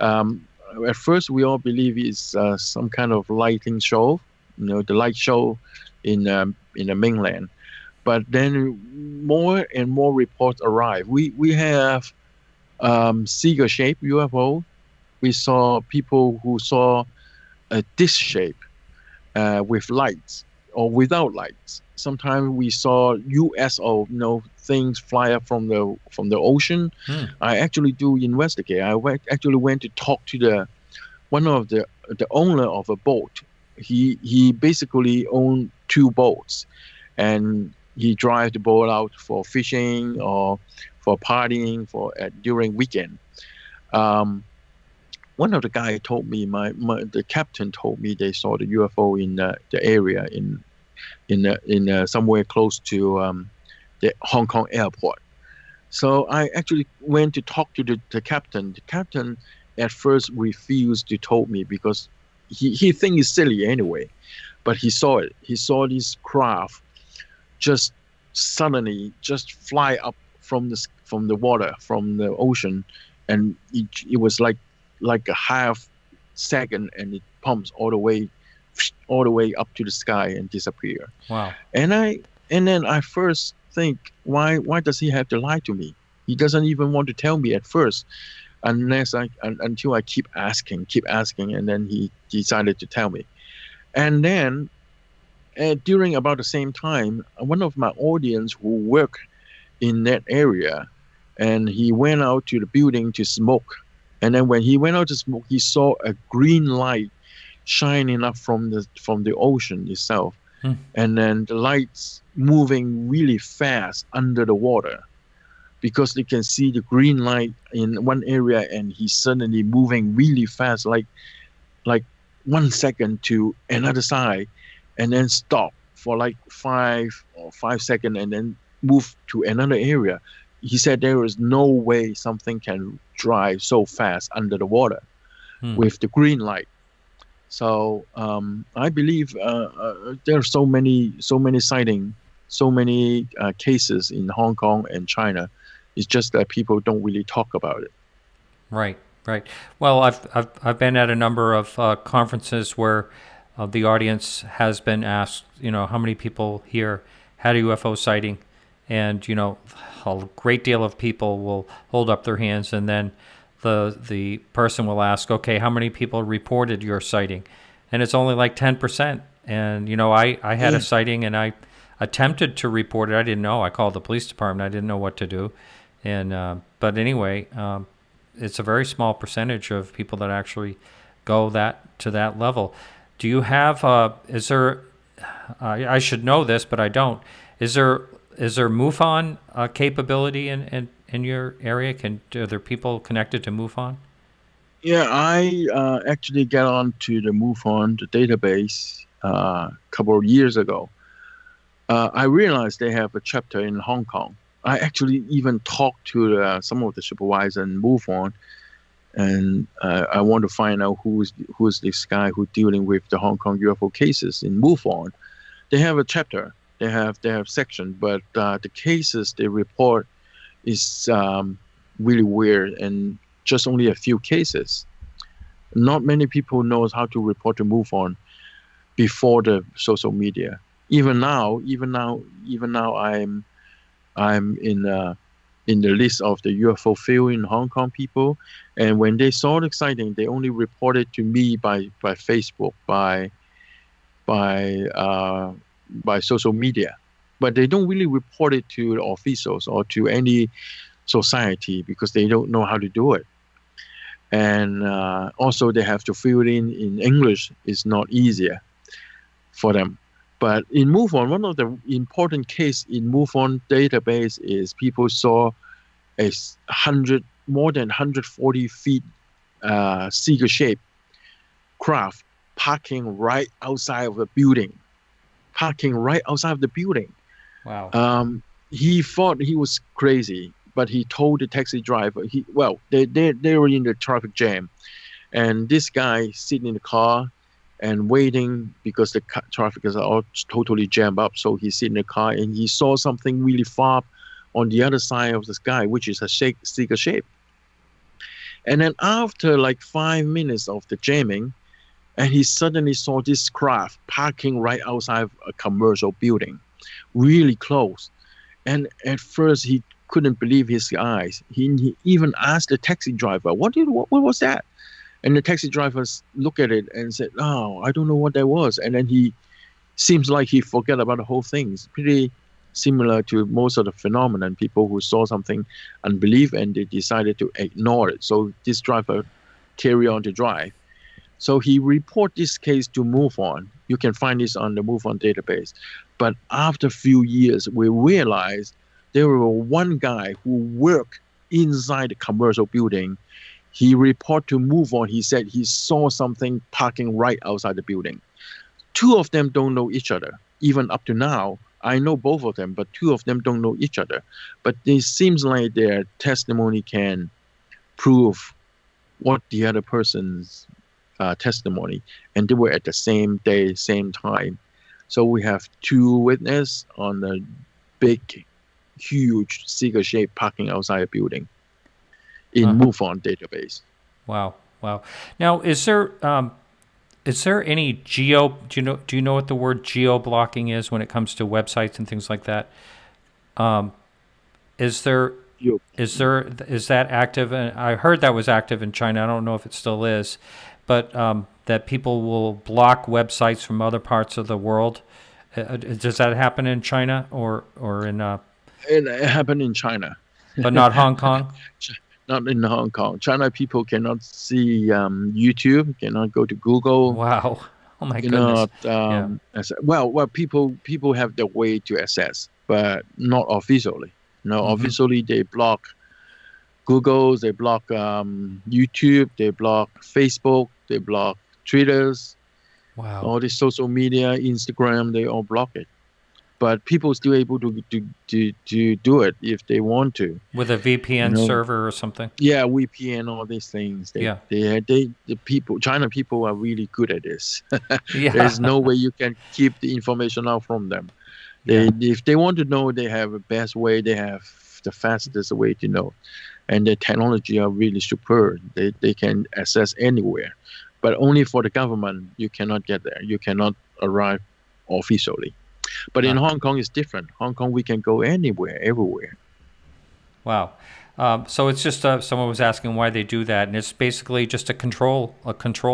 At first, we all believe it's some kind of lighting show, the light show in the mainland. But then more and more reports arrive. We have seagull-shaped UFO. We saw people who saw a disc shape with lights or without lights. Sometimes we saw USO, things fly up from the ocean. I actually do investigate. I actually went to talk to one of the owner of a boat. He basically owned two boats, and he drives the boat out for fishing or for partying during weekend. One of the guys told me, the captain told me they saw the UFO in the area in somewhere close to the Hong Kong airport. So I actually went to talk to the captain. The captain at first refused to tell me because he thinks it's silly anyway. But he saw it. He saw this craft just suddenly just fly up from the water, from the ocean, and it was like a half second, and it pumps all the way up to the sky and disappear. Wow. And then I first think, why does he have to lie to me? He doesn't even want to tell me at first, until I keep asking, and then he decided to tell me. And then during about the same time, one of my audience who work in that area, and he went out to the building to smoke. And then when he went out to smoke, he saw a green light shining up from the ocean itself. And then the lights moving really fast under the water, because they can see the green light in one area, and he's suddenly moving really fast, like 1 second to another side, and then stop for like 5 seconds, and then move to another area. He said there is no way something can drive so fast under the water with the green light. So I believe there are so many sightings, so many cases in Hong Kong and China. It's just that people don't really talk about it. Right. Well, I've been at a number of conferences where the audience has been asked, how many people here had a UFO sighting, and a great deal of people will hold up their hands, and then the person will ask, okay, how many people reported your sighting? And it's only like 10%. And I had a sighting, and I attempted to report it. I didn't know. I called the police department. I didn't know what to do. And but anyway, it's a very small percentage of people that actually go to that level. Do you have? Is there? I should know this, but I don't. Is there MUFON capability in your area? Are there people connected to MUFON? Yeah, I actually got onto the MUFON, the database, a couple of years ago. I realized they have a chapter in Hong Kong. I actually even talked to some of the supervisors in MUFON, and I want to find out who's this guy who's dealing with the Hong Kong UFO cases in MUFON. They have a chapter, they have section, but the cases they report is really weird, and just only a few cases. Not many people knows how to report to MUFON before the social media. Even now, I'm in the list of the UFO field in Hong Kong people, and when they saw the sighting, they only reported to me by Facebook, by social media, but they don't really report it to the officials or to any society because they don't know how to do it. And also they have to fill it in English. It's not easier for them. But in MUFON, one of the important case in MUFON database is people saw more than 140 feet seeker-shaped craft parking right outside of the building. Wow. He thought he was crazy, but he told the taxi driver. They were in the traffic jam, and this guy sitting in the car and waiting because the traffic is all totally jammed up. So he sit in the car and he saw something really far on the other side of the sky, which is a seeker shape. And then after like 5 minutes of the jamming, and he suddenly saw this craft parking right outside a commercial building, really close. And at first he couldn't believe his eyes. He even asked the taxi driver, what was that? And the taxi driver looked at it and said, "Oh, I don't know what that was." And then he seems like he forgot about the whole thing. It's pretty similar to most of the phenomenon, people who saw something and believe, and they decided to ignore it. So this driver carry on to drive. So he report this case to MUFON. You can find this on the MUFON database. But after a few years, we realized there was one guy who worked inside the commercial building. He reported to MUFON. He said he saw something parking right outside the building. Two of them don't know each other. Even up to now, I know both of them, but two of them don't know each other. But it seems like their testimony can prove what the other person's testimony, and they were at the same day, same time. So we have two witnesses on a big, huge seeker-shaped parking outside a building in MUFON database. Wow. Now, is there any geo? Do you know what the word geo blocking is when it comes to websites and things like that? Is that active? And I heard that was active in China. I don't know if it still is, but that people will block websites from other parts of the world. Does that happen in China or in? It happened in China, but not Hong Kong. Not in Hong Kong. China people cannot see YouTube, cannot go to Google. Wow. Oh my goodness. Well, people have their way to access, but not officially. Officially they block Google, they block YouTube, they block Facebook, they block Twitters. Wow. All the social media, Instagram, they all block it. But people still able to do it if they want to. With a VPN server or something. Yeah, VPN, all these things. China people are really good at this. Yeah. There's no way you can keep the information out from them. If they want to know, they have the best way. They have the fastest way to know, and the technology are really superb. They can access anywhere, but only for the government you cannot get there. You cannot arrive officially. But in Hong Kong, it's different. Hong Kong, we can go anywhere, everywhere. Wow. So it's just someone was asking why they do that, and it's basically just a control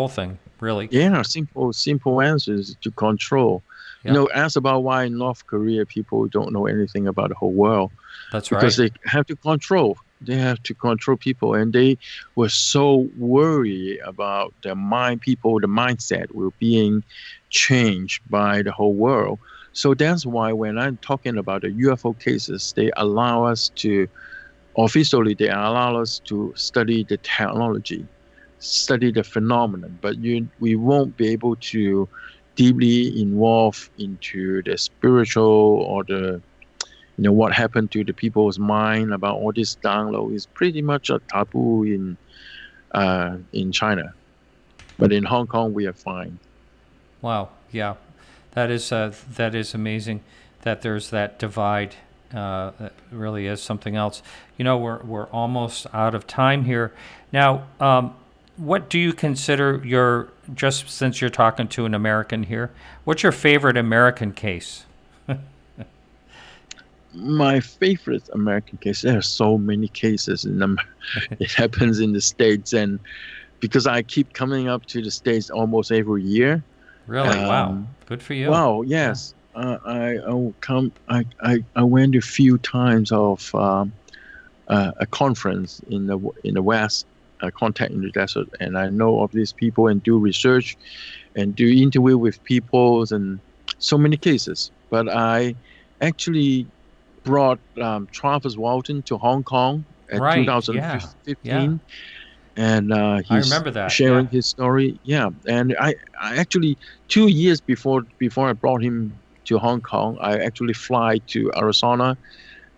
thing, really. Yeah, simple answers to control. Yeah. Ask about why in North Korea people don't know anything about the whole world. That's Because right. they have to control. They have to control people, and they were so worried about the mindset were being changed by the whole world. So that's why when I'm talking about the UFO cases, they allow us to officially they allow us to study the technology, study the phenomenon, but we won't be able to deeply involve into the spiritual or the what happened to the people's mind about all this download is pretty much a taboo in China, but in Hong Kong we are fine. Wow. Yeah. That is amazing that there's that divide. That really is something else. We're almost out of time here. Now, what do you consider just since you're talking to an American here, what's your favorite American case? My favorite American case, there are so many cases it happens in the States, and because I keep coming up to the States almost every year. Really? Wow. Good for you. Wow, Yeah. yes. I will come. I went a few times of a conference in the West, Contact in the Desert, and I know of these people and do research and do interview with people and so many cases. But I actually brought Travis Walton to Hong Kong at Right. Yeah. Yeah. 2015, and I he's remember that. sharing Yeah. his story. Yeah, and I actually 2 years before I brought him to Hong Kong, I actually fly to Arizona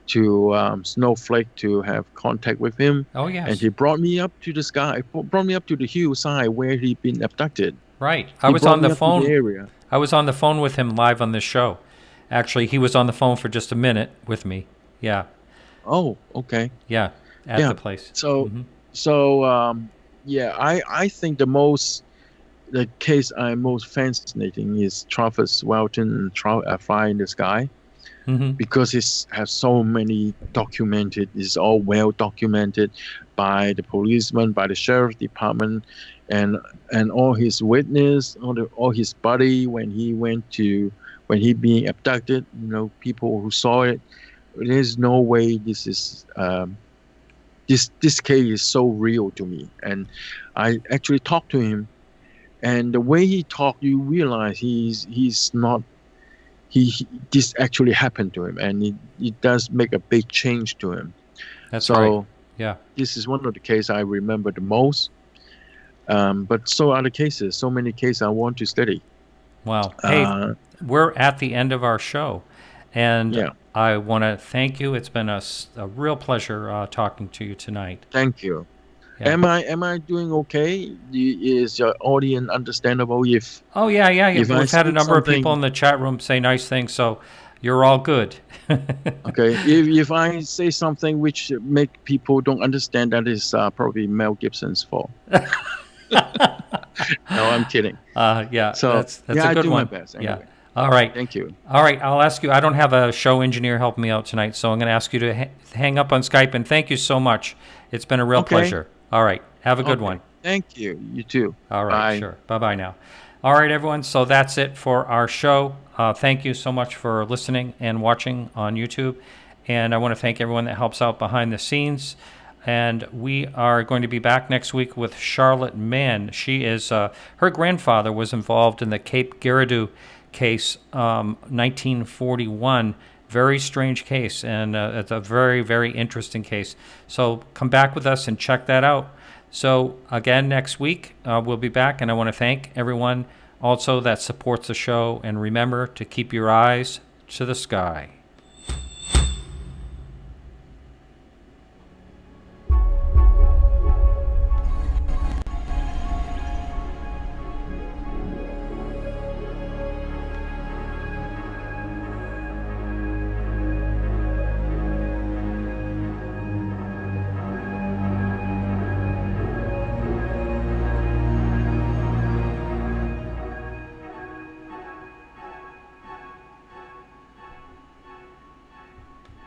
to Snowflake to have contact with him, Oh, and yes. he brought me up to the sky, brought me up to the hillside where he'd been abducted. Right. He brought me up to the area. I was on the phone with him live on this show. Actually, he was on the phone for just a minute with me. Yeah. Oh, okay. Yeah. At Yeah. the place. So, Hmm. so yeah, I think the case I'm most fascinating is Travis Walton Fly in the Sky, Hmm. because it has so many documented. It's all well documented by the policeman, by the sheriff department, and all his witness, all his buddy when he being abducted. People who saw it. There's no way this case is so real to me, and I actually talked to him, and the way he talked, you realize he's not this actually happened to him, and it does make a big change to him. That's right. So Yeah. this is one of the cases I remember the most. But so other cases, so many cases I want to study. Wow. Hey, we're at the end of our show, and Yeah, I want to thank you. It's been a real pleasure talking to you tonight. thank you. Yeah. Am I doing okay? Is your audience understandable if Oh, yeah, yeah. if I We've had a speak number of people something? in the chat room say nice things, so you're all good. Okay, if I say something which make people don't understand, that is probably Mel Gibson's fault. No, I'm kidding. Yeah, So that's yeah, a I good do my one. best Yeah. anyway. All right. Thank you. All right. I'll ask you. I don't have a show engineer helping me out tonight, so I'm going to ask you to hang up on Skype. And thank you so much. It's been a real Okay. pleasure. All right. Have a good Okay. one. Thank you. You too. All right. Bye. Sure. Bye bye now. All right, everyone. So that's it for our show. Thank you so much for listening and watching on YouTube. And I want to thank everyone that helps out behind the scenes. And we are going to be back next week with Charlotte Mann. She is, her grandfather was involved in the Cape Girardeau case, 1941. Very strange case, and it's a very, very interesting case. So come back with us and check that out. So again, next week, we'll be back, and I want to thank everyone also that supports the show. And remember to keep your eyes to the sky.